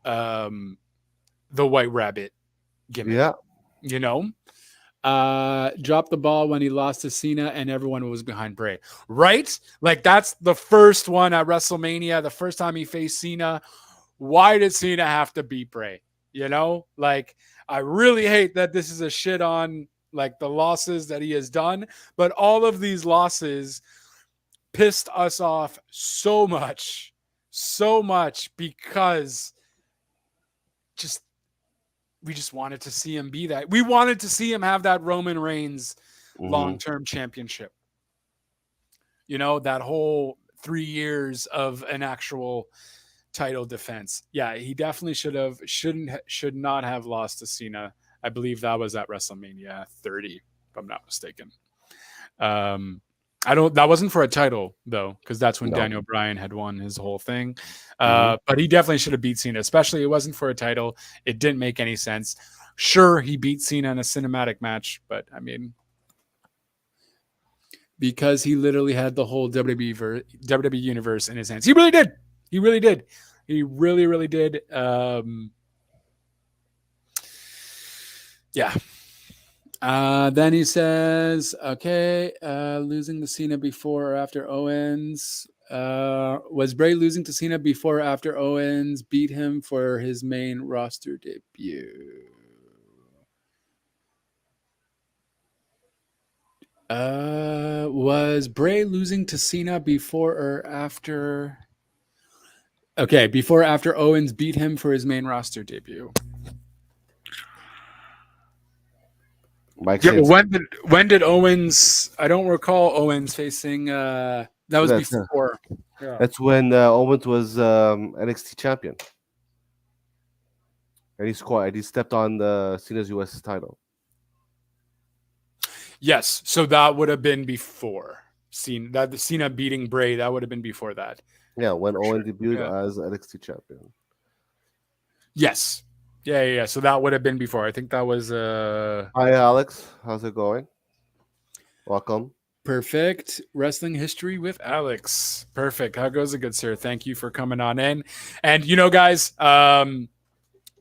the White Rabbit gimmick. Yeah. You know, dropped the ball when he lost to Cena and everyone was behind Bray, right? Like that's the first one at WrestleMania, the first time he faced Cena. Why did Cena have to beat Bray? Like I really hate that this is a shit on like the losses that he has done, but all of these losses pissed us off so much because just we just wanted to see him be that. We wanted to see him have that Roman Reigns Mm-hmm. long-term championship. That whole 3 years of an actual title defense. Yeah, he definitely should not have lost to Cena. I believe that was at WrestleMania 30, if I'm not mistaken. Um, I don't. That wasn't for a title though, because that's when No. Daniel Bryan had won his whole thing. Mm-hmm. But he definitely should have beat Cena. Especially, it wasn't for a title. It didn't make any sense. Sure, he beat Cena in a cinematic match, but I mean, because he literally had the whole WWE universe in his hands. He really did. He really did. He really, really did. Yeah. Then he says, okay, losing to Cena before or after Owens. Was Bray losing to Cena before or after Owens beat him for his main roster debut? Was Bray losing to Cena before or after? Okay, before or after Owens beat him for his main roster debut. Mike Yeah, but says when did Owens? I don't recall Owens facing. That was that's before. Yeah. that's when Owens was NXT champion, and he stepped on the Cena's US title. Yes, so that would have been before Cena beating Bray. That would have been before that Yeah, when for sure. Owen debuted Yeah. as NXT champion. Yes. Yeah. So that would have been before. I think that was Hi, Alex. How's it going? Welcome. perfect wrestling history with Alex. Perfect. How goes it, good sir? Thank you for coming on in. And guys,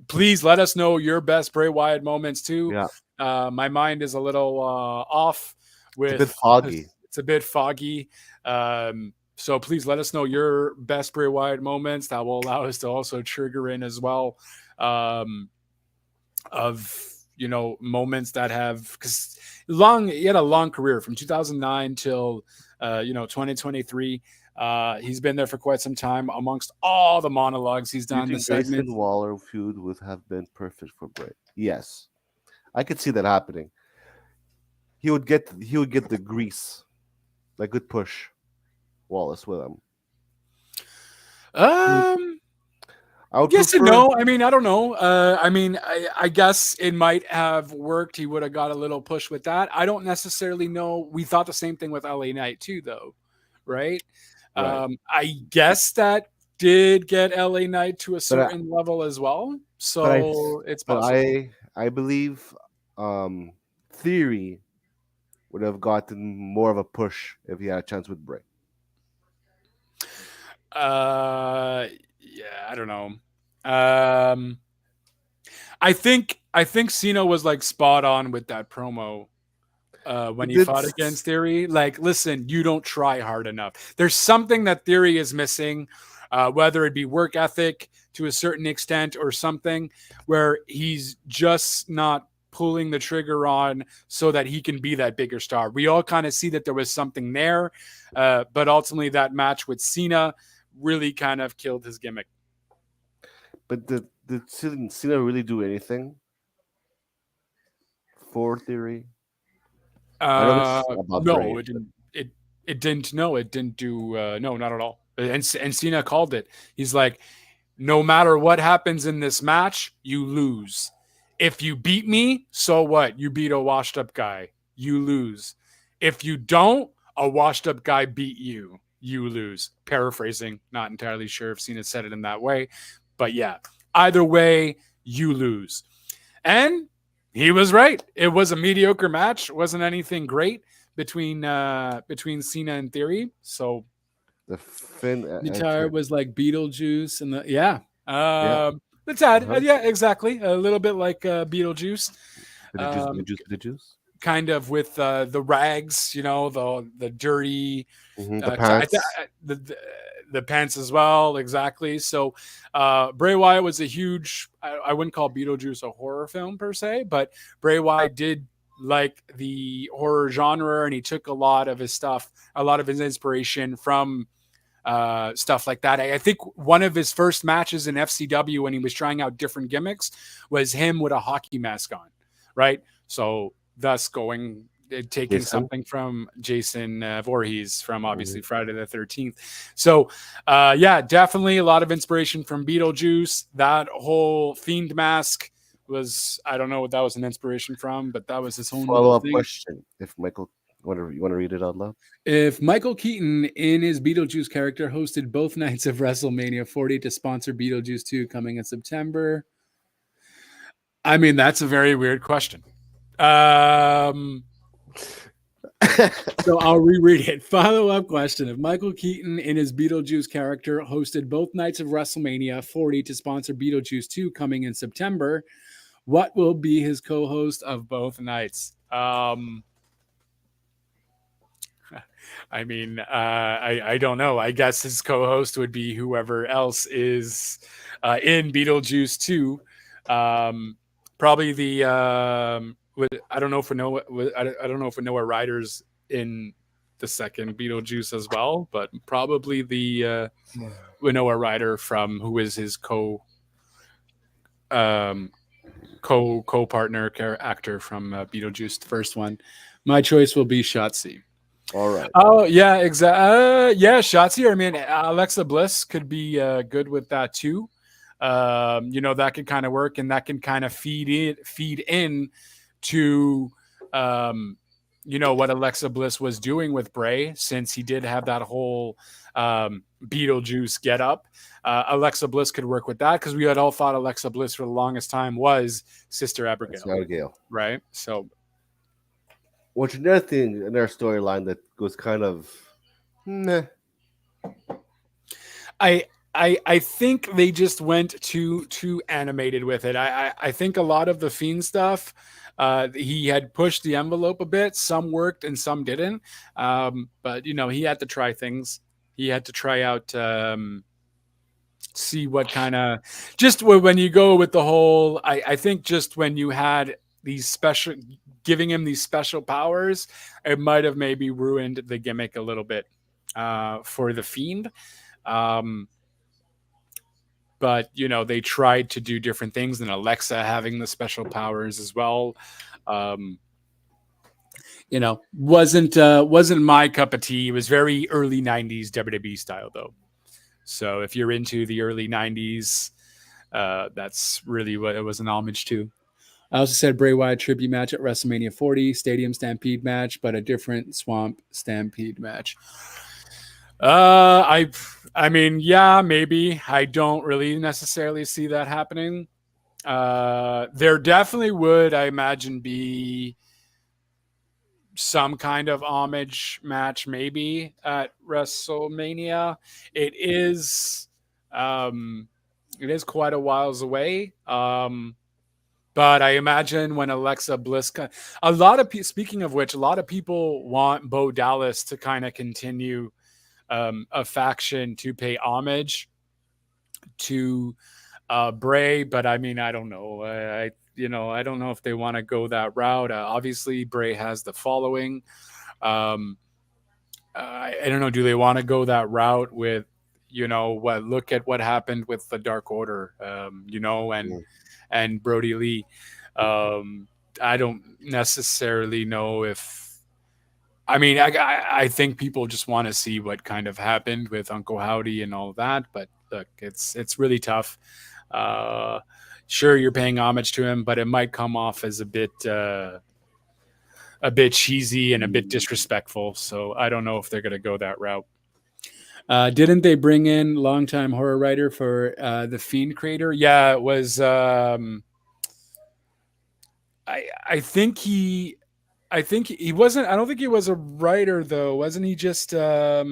please let us know your best Bray Wyatt moments too. Yeah, My mind is a little off it's a bit with foggy. it's a bit foggy. So please let us know your best Bray Wyatt moments. That will allow us to also trigger in as well um, of moments that have, because he had a long career from 2009 till 2023. He's been there for quite some time. Amongst all the monologues he's Do you done, the think Grayson segments. Waller feud would have been perfect for Bray? Yes, I could see that happening. He would get the grease, like good push Wallace with him. He would- Um, I would Yes and prefer. no. I mean, I don't know. I mean, I guess it might have worked. He would have got a little push with that. I don't necessarily know. We thought the same thing with LA Knight too, though, right? Right, I guess that did get LA Knight to a but I, certain level as well. but I So it's but possible. I believe um Theory would have gotten more of a push if he had a chance with Bray. don't know. Um, I think Cena was like spot on with that promo when he fought It's against Theory. Like, listen, you don't try hard enough. There's something that Theory is missing, whether it be work ethic to a certain extent or something where he's just not pulling the trigger on so that he can be that bigger star. We all kind of see that there was something there, but ultimately that match with Cena really kind of killed his gimmick. but did Cena really do anything for Theory? I know this is about No, Bray, it but didn't. It didn't. No, it didn't do. No, not at all. And Cena called it. He's like, no matter what happens in this match, you lose. If you beat me, so what? You beat a washed up guy. You lose. If you don't, a washed up guy beat you. You lose. Paraphrasing, not entirely sure if Cena said it in that way, but yeah. Either way, you lose. And he was right. It was a mediocre match. It wasn't anything great between Cena and Theory. So the Finn the tire entered. was like Beetlejuice and the yeah. Yeah, The Tad, uh-huh. yeah, exactly. A little bit like Beetlejuice, Bit of juice, bit um, of juice, bit of juice. kind of with the rags, the dirty, The pants. the pants as well, exactly. So Bray Wyatt was a huge. I wouldn't call Beetlejuice a horror film per se, but Bray Wyatt did like the horror genre, and he took a lot of his stuff, a lot of his inspiration from stuff like that. I think one of his first matches in FCW when he was trying out different gimmicks was him with a hockey mask on, right? So thus taking Jason. something from Jason Voorhees from Mhm. obviously Friday the 13th. So yeah, definitely a lot of inspiration from Beetlejuice. That whole fiend mask was, I don't know what that was an inspiration from, but that was his own Follow little up thing. question: If Michael, you want to read it out loud? If Michael Keaton in his Beetlejuice character hosted both nights of WrestleMania 40 to sponsor Beetlejuice 2 coming in September, I mean, that's a very weird question. So I'll reread it. Follow up question: If Michael Keaton in his Beetlejuice character hosted both nights of WrestleMania 40 to sponsor Beetlejuice 2 coming in September, what will be his co host of both nights? I mean, I don't know. I guess his co-host would be whoever else is in Beetlejuice 2. Probably the I don't know if I don't know if Winona Ryder's in the second Beetlejuice as well, but probably the Winona Ryder from who is his um, co partner actor from Beetlejuice, the first one. My choice will be Shotzi. All right. Oh yeah, exactly. Yeah, Shotzi. I mean, Alexa Bliss could be good with that too. That could kind of work, and that can kind of feed in to, what Alexa Bliss was doing with Bray, since he did have that whole Beetlejuice get up. Alexa Bliss could work with that because we had all thought Alexa Bliss for the longest time was Sister That's Abigail, Abigail. right? So Which another thing in their storyline that was kind of meh. I think they just went too animated with it. I think a lot of the Fiend stuff, he had pushed the envelope a bit. Some worked and some didn't. But he had to try things. He had to try out, see what kind of, just when you go with the whole. I think just when you had these special, giving him these special powers, it might have maybe ruined the gimmick a little bit for the Fiend. Um, but they tried to do different things, and Alexa having the special powers as well wasn't my cup of tea. It was very early 90s WWE style though, so if you're into the early 90s, that's really what it was an homage to. I also said Bray Wyatt tribute match at WrestleMania 40, Stadium Stampede match, but a different Swamp Stampede match. I mean, yeah, maybe. I don't really necessarily see that happening. There definitely would, I imagine, be some kind of homage match, maybe at WrestleMania. It is, It is quite a whiles away. But I imagine when Alexa Bliss, a lot of speaking of which, a lot of people want Bo Dallas to kind of continue a faction to pay homage to Bray. But I mean, I don't know. I don't know if they want to go that route. Obviously, Bray has the following. Um, I don't know. Do they want to go that route with, what? Look at what happened with the Dark Order, Yeah. and Brody Lee. Um, I don't necessarily know if. I mean, I think people just want to see what kind of happened with Uncle Howdy and all that. But look, it's really tough. Uh, sure, you're paying homage to him, but it might come off as a bit cheesy and a bit disrespectful. So I don't know if they're going to go that route. Didn't they bring in longtime horror writer for the Fiend creator? Yeah, it was. I think he. I think he wasn't. I don't think he was a writer though. Wasn't he just? Yeah,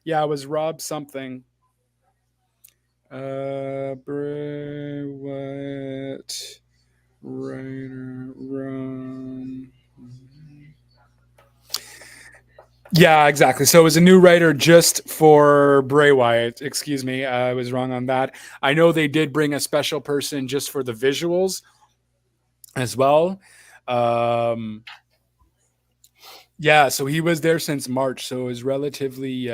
it was Rob something. Bray Wyatt writer Ron. Yeah, exactly. So it was a new writer just for Bray Wyatt. Excuse me, I was wrong on that. I know they did bring a special person just for the visuals as well. Um, yeah, so he was there since March, so it was relatively.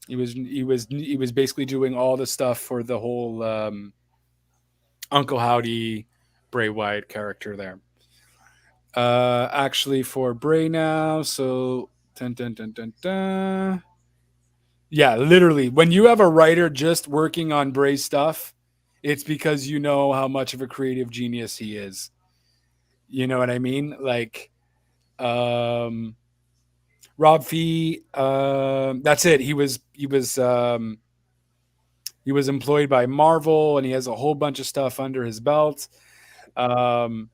He was basically doing all the stuff for the whole Uncle Howdy Bray Wyatt character there. Actually, for Bray now, so dun, dun, dun, dun, dun. Yeah, literally. When you have a writer just working on Bray stuff, it's because you know how much of a creative genius he is. You know what I mean? Like, um, Rob Fee. That's it. He was employed by Marvel, and he has a whole bunch of stuff under his belt. Um,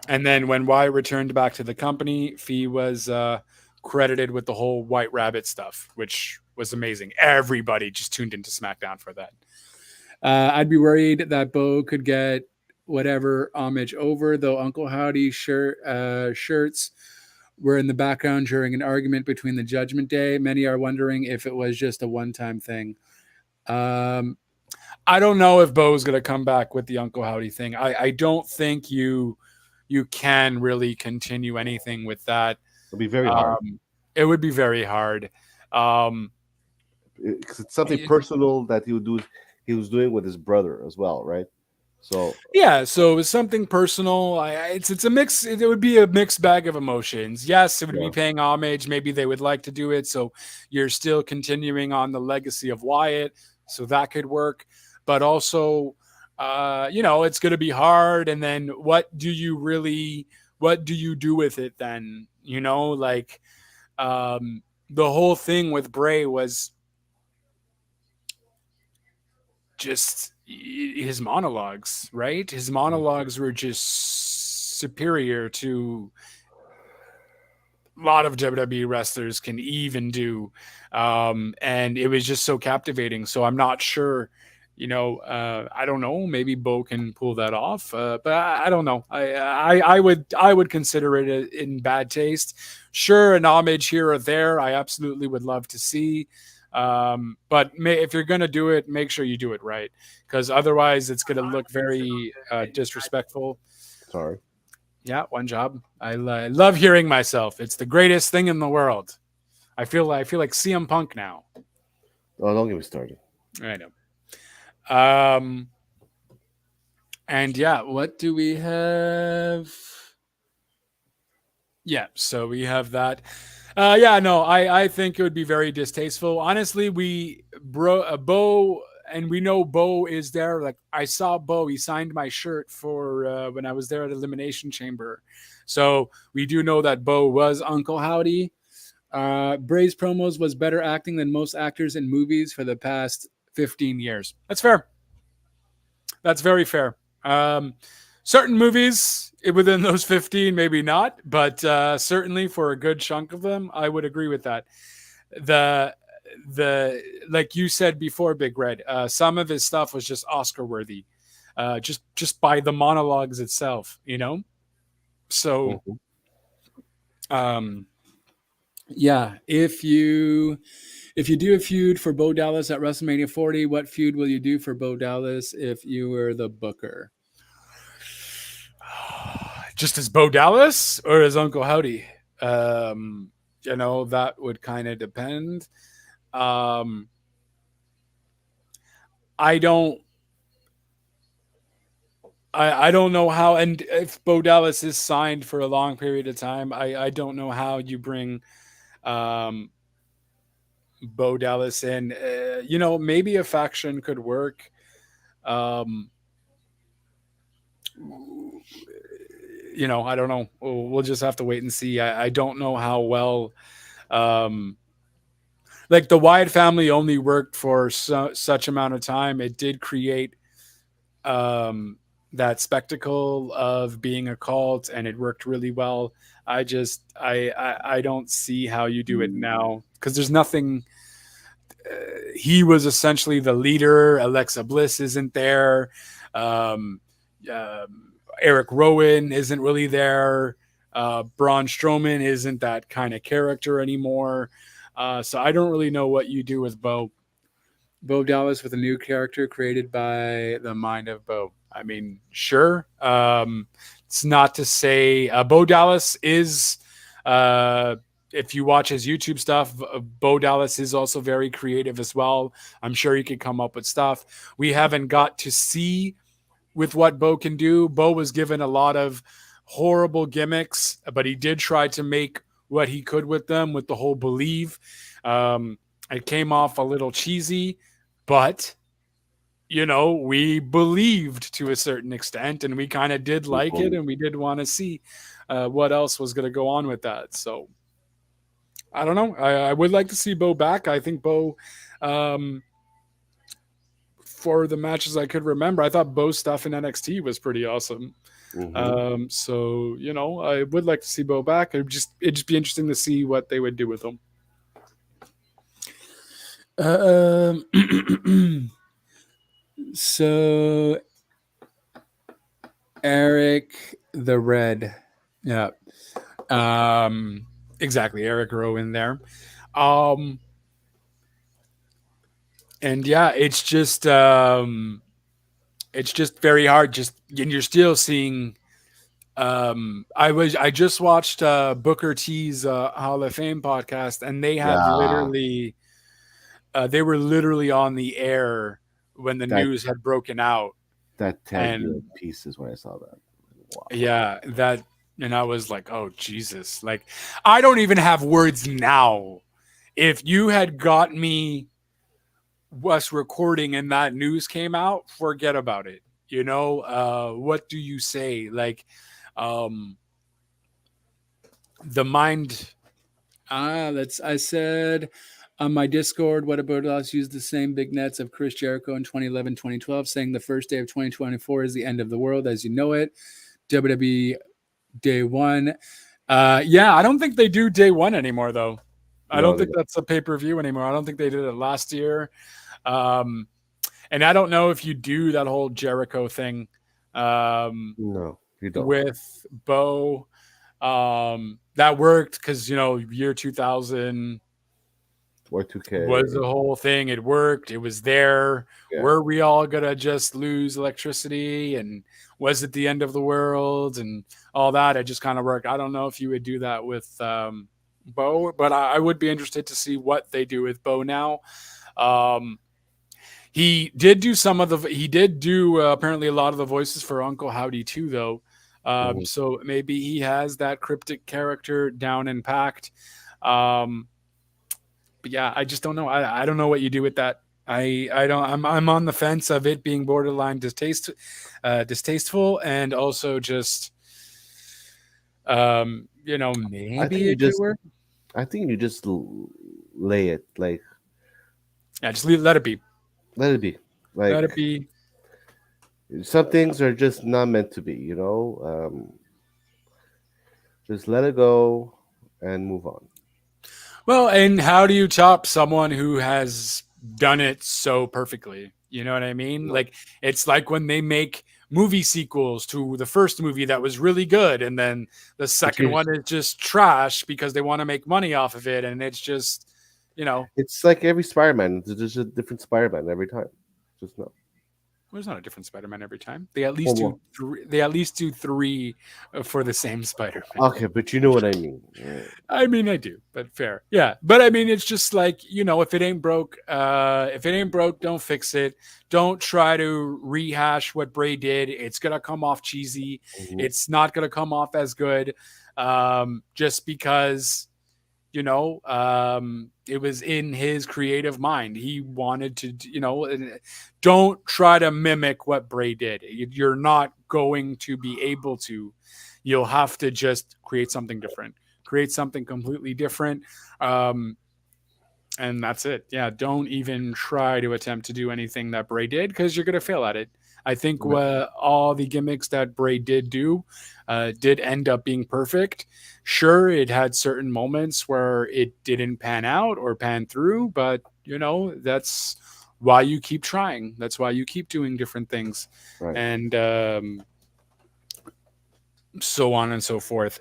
and then when Wyatt returned back to the company, Fee was credited with the whole White Rabbit stuff, which was amazing. Everybody just tuned into SmackDown for that. I'd be worried that Bo could get whatever homage over, though Uncle Howdy shirts were in the background during an argument between the Judgment Day. Many are wondering if it was just a one-time thing. Um, I don't know if Bo's going to come back with the Uncle Howdy thing. I don't think you can really continue anything with that. It'll be very hard. Um, it would be very hard. Um, It's something personal that he would do. He was doing with his brother as well, right? So Yeah, so it was something personal. It's a mix. It would be a mixed bag of emotions. Yes, it would be yeah, paying homage. Maybe they would like to do it, so you're still continuing on the legacy of Wyatt, so that could work. But also, it's going to be hard. And then, what do you do with it then? Like the whole thing with Bray was just his monologues, right? His monologues were just superior to a lot of WWE wrestlers can even do. And it was just so captivating. So I'm not sure, I don't know. Maybe Bo can pull that off, but I don't know. I would consider it in bad taste. Sure, an homage here or there, I absolutely would love to see. But if you're gonna do it, make sure you do it right, because otherwise it's gonna look very disrespectful. sorry. Yeah, one job. I love hearing myself. It's the greatest thing in the world. I feel like CM Punk now. Oh, don't get me started. I know. Um, and yeah, what do we have? Yeah, so we have that. Yeah, no, I think it would be very distasteful. Honestly, Bo, and we know Bo is there. Like I saw Bo, he signed my shirt for when I was there at Elimination Chamber. So we do know that Bo was Uncle Howdy. Bray's promos was better acting than most actors in movies for the past 15 years. That's fair. That's very fair. Certain movies within those 15, maybe not, but certainly for a good chunk of them, I would agree with that. The the like you said before, Big Red, some of his stuff was just Oscar worthy, just by the monologues itself, you know. So, Mhm. um, yeah, if you do a feud for Bo Dallas at WrestleMania 40, what feud will you do for Bo Dallas if you were the booker? Just as Bo Dallas or as Uncle Howdy? Um, that would kind of depend. Um, I don't I don't know how, and if Bo Dallas is signed for a long period of time, I don't know how you bring um, Bo Dallas in. Maybe a faction could work. Um, I don't know. We'll just have to wait and see. I don't know how well. Um, like the Wyatt family only worked for such amount of time. It did create um, that spectacle of being a cult, and it worked really well. I don't see how you do it now because there's nothing. He was essentially the leader. Alexa Bliss isn't there. Um, uh, Eric Rowan isn't really there. Braun Strowman isn't that kind of character anymore. So I don't really know what you do with Bo Dallas with a new character created by the mind of Bo. I mean, sure. It's not to say Bo Dallas is, if you watch his YouTube stuff, Bo Dallas is also very creative as well. I'm sure he could come up with stuff. We haven't got to see with what Bo can do. Bo was given a lot of horrible gimmicks, but he did try to make what he could with them with the whole believe. It came off a little cheesy, but we believed to a certain extent, and we kind of did like it, Mhm. and we did want to see what else was going to go on with that. So I don't know. I would like to see Bo back. I think Bo, um, for the matches I could remember, I thought Bo's stuff in NXT was pretty awesome. Mhm. So I would like to see Bo back. It'd just be interesting to see what they would do with him. So Eric the Red, yeah, exactly, Eric Rowan there, um, and yeah, it's just very hard. And you're still seeing. I just watched Booker T's Hall of Fame podcast, and Yeah, they were literally on the air when the that news had broken out, that tagged me and in pieces when I saw that. Wow. yeah, and I was like, oh Jesus, like I don't even have words now. If you had got me us recording and that news came out, forget about it. What do you say? Like, um, the mind. That's I said on my Discord, what about us used the same big nets of Chris Jericho in 2011, 2012, saying the first day of 2024 is the end of the world as you know it. WWE day one. Yeah, I don't think they do day one anymore, though. I No, don't they think don't. that's a pay per view anymore. I don't think they did it last year. Um, and I don't know if you do that whole Jericho thing um, No, you don't. with Bo. That worked because year 2000 Y2K. was the whole thing. It worked. It was there. Yeah. Were we all gonna just lose electricity? And was it the end of the world? And all that. It just kind of worked. I don't know if you would do that with Bo, but I would be interested to see what they do with Bo now. Um, he did do some of the. He did do apparently a lot of the voices for Uncle Howdy too, though. Mhm. So maybe he has that cryptic character down and packed. Um, but yeah, I just don't know. I don't know what you do with that. I don't. I'm on the fence of it being borderline distasteful, and also just I think maybe you it could just, work. I think you just lay it like, Yeah, just let it be. let it be. Let Like it be. some things are just not meant to be. Just let it go and move on. Well, and how do you top someone who has done it so perfectly? You know what I mean? No. Like it's like when they make movie sequels to the first movie that was really good and then the They second changed. one is just trash because they want to make money off of it and it's just, you know, It's like every Spider-Man. There's a different Spider-Man every time. Just no. there's not a different Spider-Man every time. They at least Well, do well, three, they at least do three for the same Spider-Man. okay, but you know what I mean. I mean, I do, but fair. Yeah. But I mean, it's just like, you know, if it ain't broke, don't fix it. Don't try to rehash what Bray did. It's going to come off cheesy. Mhm. It's not going to come off as good just because, you know, it was in his creative mind. He wanted to, you know, don't try to mimic what Bray did. You're not going to be able to. You'll have to just create something different, create something completely different. Um, and that's it. Yeah, don't even try to attempt to do anything that Bray did because you're going to fail at it. I think Right. all the gimmicks that Bray did do did end up being perfect. Sure, it had certain moments where it didn't pan out or pan through, but you know that's why you keep trying. That's why you keep doing different things, Right. and so on and so forth.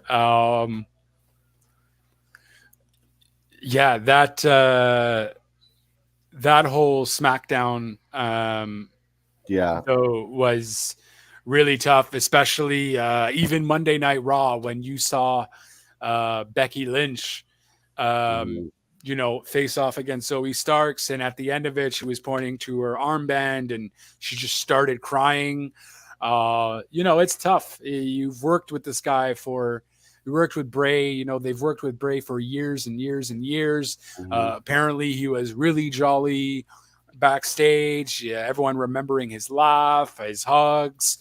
Yeah, that whole SmackDown Yeah. though was really tough, especially even Monday Night Raw when you saw Becky Lynch, um, Mhm. you know, face off against Zoe Starks, and at the end of it, she was pointing to her armband and she just started crying. You know, it's tough. You've worked with this guy for. You worked with Bray, you know, they've worked with Bray for years and years and years. Mhm. Apparently, he was really jolly backstage. Yeah, everyone remembering his laugh, his hugs,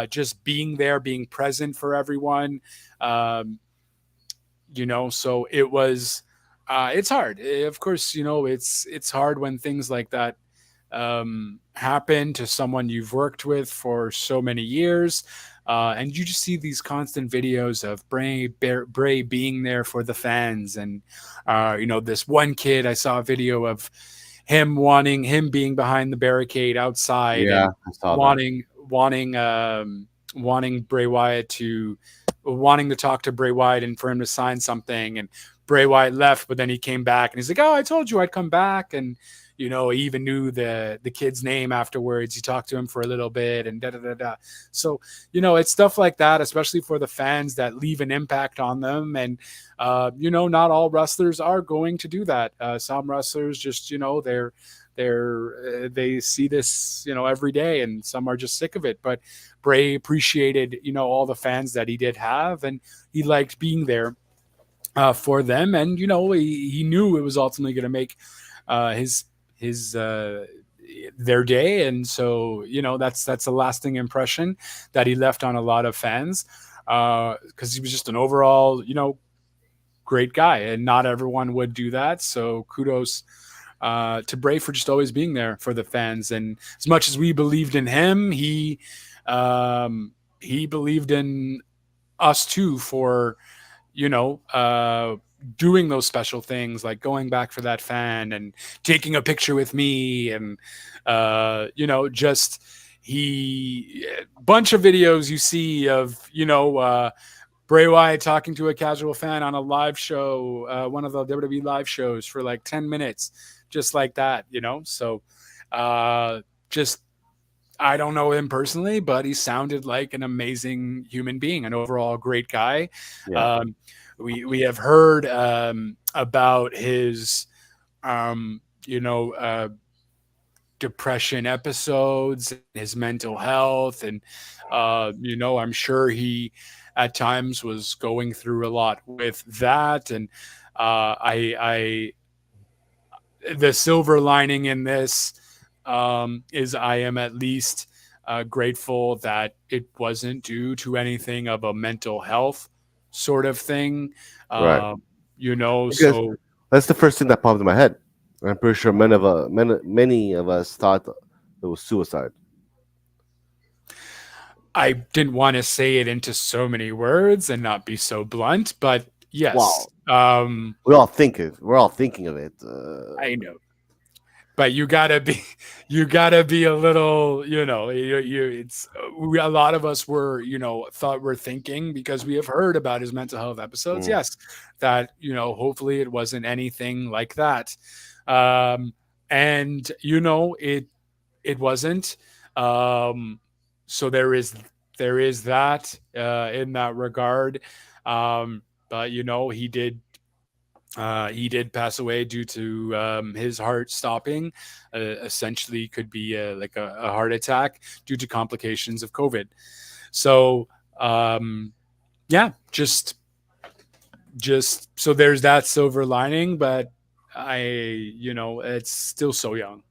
just being there, being present for everyone. Um, you know, so it was. It's hard. Of course, you know it's hard when things like that happen to someone you've worked with for so many years. And you just see these constant videos of Bray being there for the fans. And, you know, this one kid, I saw a video of him being behind the barricade outside Yeah, and I saw that. wanting, wanting, wanting Bray Wyatt to, wanting to talk to Bray Wyatt and for him to sign something. And Bray Wyatt left, but then he came back and he's like, "Oh, I told you I'd come back." And you know, he even knew the kid's name afterwards. He talked to him for a little bit and da da da da. So, you know, it's stuff like that, especially for the fans that leave an impact on them. And you know, not all wrestlers are going to do that. Some wrestlers just, you know, they see this, you know, every day, and some are just sick of it. But Bray appreciated, you know, all the fans that he did have, and he liked being there for them. And you know, he knew it was ultimately going to make his his their day, and so you know that's a lasting impression that he left on a lot of fans because he was just an overall, you know, great guy, and not everyone would do that. So kudos to Bray for just always being there for the fans. And as much as we believed in him, he believed in us too for, you know, doing those special things like going back for that fan and taking a picture with me and, you know, just he bunch of videos you see of, you know, Bray Wyatt talking to a casual fan on a live show, one of the WWE live shows for like 10 minutes, just like that, you know? So, just I don't know him personally, but he sounded like an amazing human being, an overall great guy. Yeah. Um, we have heard about his, you know, depression episodes, his mental health, and you know, I'm sure he at times was going through a lot with that. And the silver lining in this is I am at least grateful that it wasn't due to anything of a mental health sort of thing. Right. Um, you know, Because so that's the first thing that popped in my head. I'm pretty sure many of us thought it was suicide. I didn't want to say it into so many words and not be so blunt, but yes, Wow. We all think it. We're all thinking of it. I know, but you gotta be a little, it's a lot of us were, thought we're thinking because we have heard about his mental health episodes. Mm. Yes, that, hopefully it wasn't anything like that. Um, and it wasn't. Um, so there is that in that regard. But he did pass away due to his heart stopping. Essentially, could be like a heart attack due to complications of COVID. So, yeah, just so there's that silver lining. But it's still so young,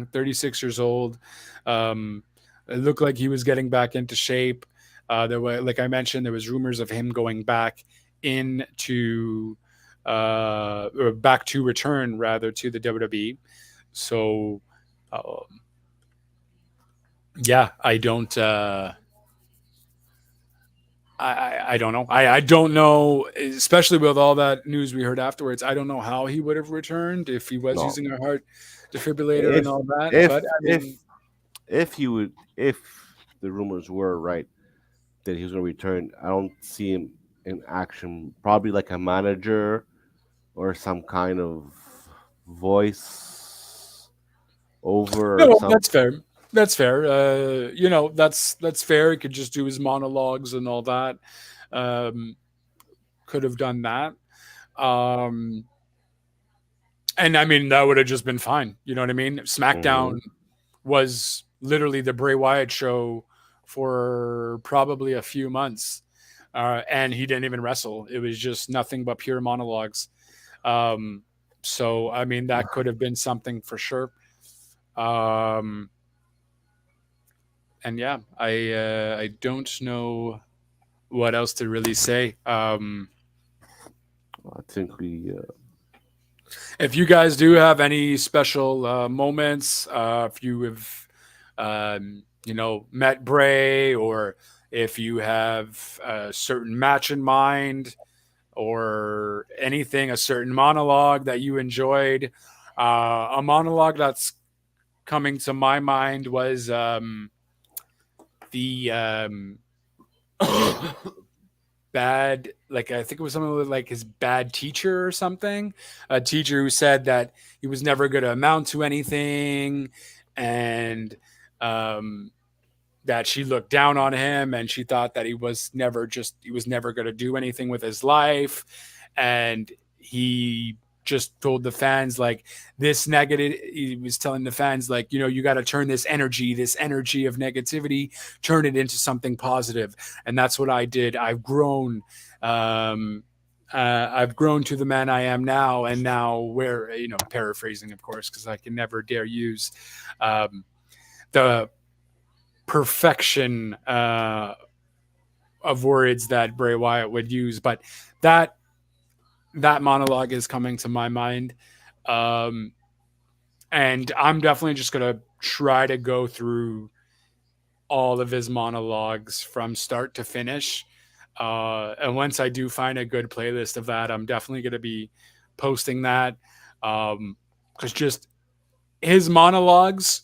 36 years old. Um, it looked like he was getting back into shape. There were, like I mentioned, there was rumors of him going back into or back to return rather to the WWE. So, yeah, I don't. I don't know. I don't know, especially with all that news we heard afterwards. I don't know how he would have returned if he was No, using a heart defibrillator and if all that. But if I mean, if he would, if the rumors were right that he was going to return, I don't see him in action. Probably like a manager or some kind of voice over or no, something. that's fair. That's fair. That's fair. He could just do his monologues and all that. Um, could have done that. Um, and I mean, that would have just been fine. You know what I mean? Hmm. SmackDown was literally the Bray Wyatt show for probably a few months. And he didn't even wrestle. It was just nothing but pure monologues. Um, so, I mean, that could have been something for sure. Um, and yeah, I don't know what else to really say. I think we. If you guys do have any special moments, if you have, met Bray, or if you have a certain match in mind, or anything, a certain monologue that you enjoyed, a monologue that's coming to my mind was the bad, like I think it was something like his bad teacher or something, a teacher who said that he was never going to amount to anything, and um that she looked down on him, and she thought that he was never going to do anything with his life, and he just told the fans like, this negative he was telling the fans like, you got to turn this energy of negativity, turn it into something positive. And that's what I did. um I've grown to the man I am now, and now where, paraphrasing, of course, because I can never dare use the perfection of words that Bray Wyatt would use. But that that monologue is coming to my mind. Um, and I'm definitely just gonna try to go through all of his monologues from start to finish. And once I do find a good playlist of that, I'm definitely gonna be posting that. Because just his monologues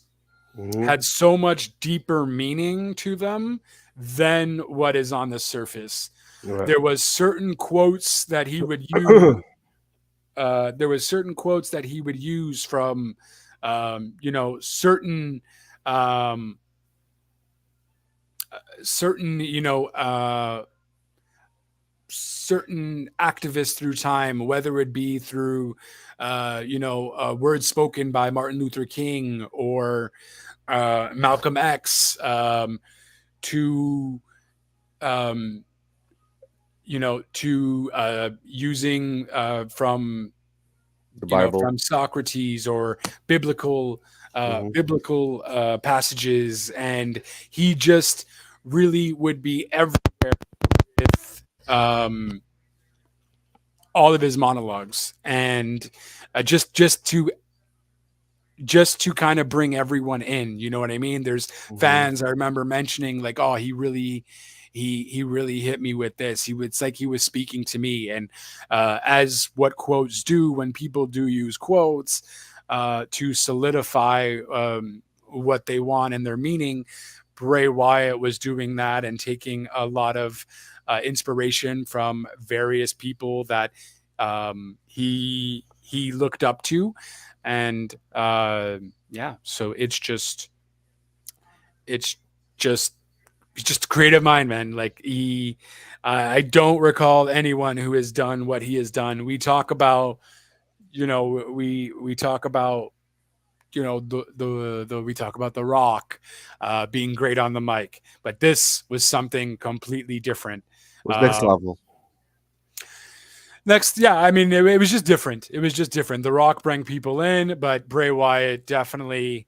Mhm. had so much deeper meaning to them than what is on the surface. Right. There was certain quotes that he would use. From, certain, um, certain, certain activists through time, whether it be through, words spoken by Martin Luther King or Malcolm X, to um, to using The Bible. from Socrates, or biblical Hmm. passages, and he just really would be everywhere with all of his monologues, and just to kind of bring everyone in. You know what I mean? There's Hmm. fans I remember mentioning like, oh, he really, he really hit me with this. It's like he was speaking to me. And as what quotes do when people do use quotes to solidify what they want and their meaning, Bray Wyatt was doing that and taking a lot of inspiration from various people that he looked up to. And yeah, so it's just he's just a creative mind, man. Like I don't recall anyone who has done what he has done. We talk about, we talk about, we talk about The Rock being great on the mic, but this was something completely different. It was next Um, level. Next, yeah, I mean, it was just different. It was just different. The Rock bring people in, but Bray Wyatt definitely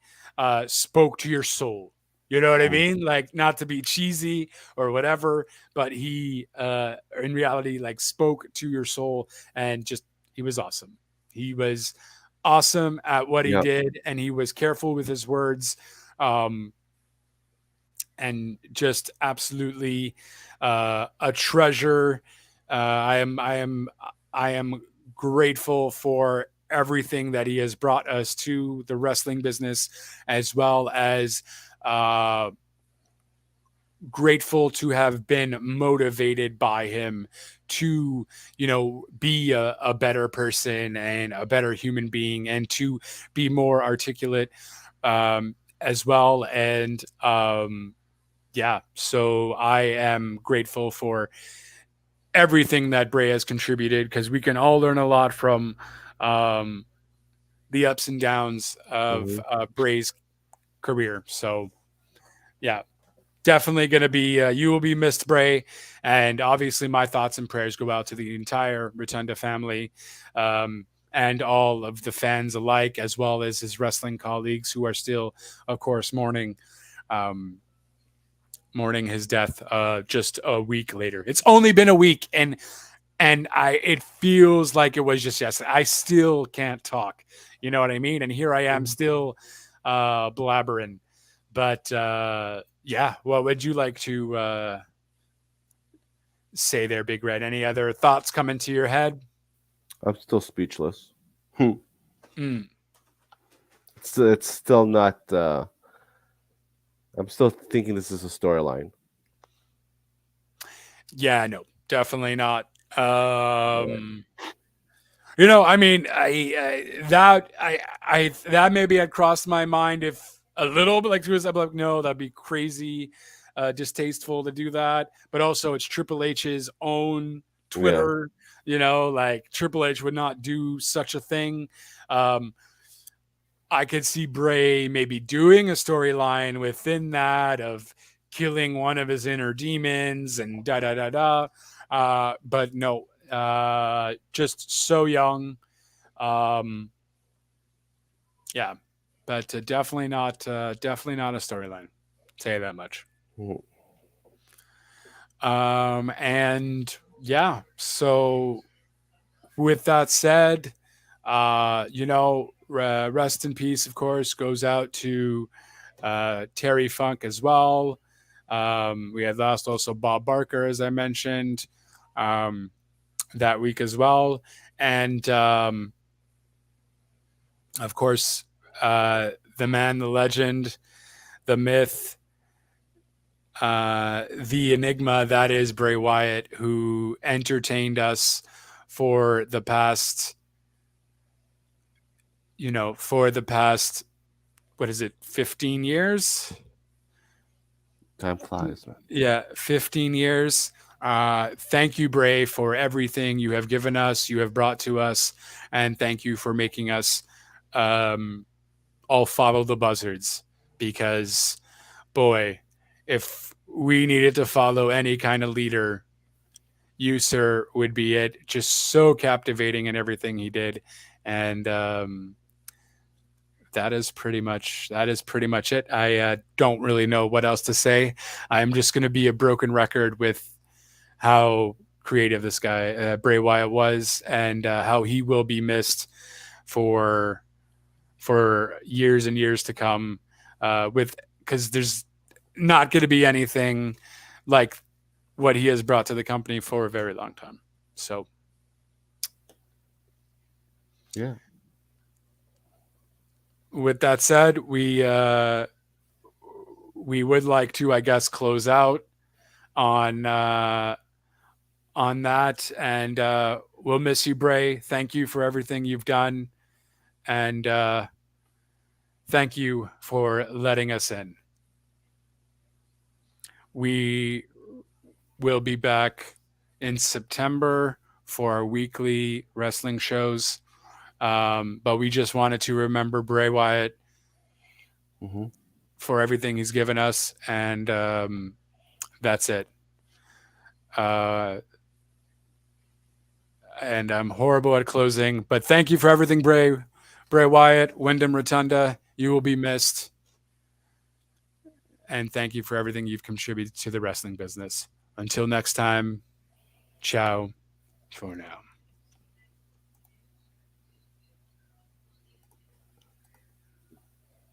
spoke to your soul. You know what I Mhm. mean? Like, not to be cheesy or whatever, but he, in reality, like, spoke to your soul, and just he was awesome. He was awesome at what he Yeah. did, and he was careful with his words, um, and just absolutely a treasure. I am grateful for everything that he has brought us to the wrestling business, as well as uh, grateful to have been motivated by him to, be a better person and a better human being, and to be more articulate as well. And yeah, so I am grateful for everything that Bray has contributed, because we can all learn a lot from um, the ups and downs of Hmm. Bray's career. So yeah, definitely going to be, you will be missed, Bray. And obviously, my thoughts and prayers go out to the entire Rotunda family, and all of the fans alike, as well as his wrestling colleagues who are still, of course, um, mourning his death just a week later. It's only been a week, and it feels like it was just yesterday. I still can't talk. You know what I mean? And here I am still blabbering. But yeah, what would you like to say there, Big Red? Any other thoughts coming to your head? I'm still speechless. Hmm. Mm. It's still not. I'm still thinking this is a storyline. Yeah, no, definitely not. Yeah. I mean, I that maybe had crossed my mind if a little bit, like, I'd be like, no, that'd be crazy, distasteful to do that. But also, it's Triple H's own Yeah. Twitter. Like, Triple H would not do such a thing. Um, I could see Bray maybe doing a storyline within that of killing one of his inner demons and da da da da. But no, just so young. Um, yeah, but definitely not a storyline. Say that much. Mhm. And yeah, so with that said, rest in peace, of course, goes out to Terry Funk as well. We had lost also Bob Barker, as I mentioned, um, that week as well. And of course, the man, the legend, the myth, the enigma that is Bray Wyatt, who entertained us for the past, what is it, 15 years? Time flies, man. Yeah, 15 years. Thank you, Bray, for everything you have given us, you have brought to us, and thank you for making us um, all follow the buzzards. Because, boy, if we needed to follow any kind of leader, you, sir, would be it. Just so captivating in everything he did. And that is pretty much it. I don't really know what else to say. I'm just going to be a broken record with how creative this guy Bray Wyatt was, and how he will be missed for years and years to come. With Because there's not going to be anything like what he has brought to the company for a very long time. So, Yeah. with that said, we would like to, I guess, close out on that, and we'll miss you, Bray. Thank you for everything you've done, and thank you for letting us in. We will be back in September for our weekly wrestling shows. But we just wanted to remember Bray Wyatt Mm-hmm. for everything he's given us, and that's it. Uh, and I'm horrible at closing, but thank you for everything, Bray Wyatt, Wyndham Rotunda. You will be missed, and thank you for everything you've contributed to the wrestling business. Until next time, ciao for now.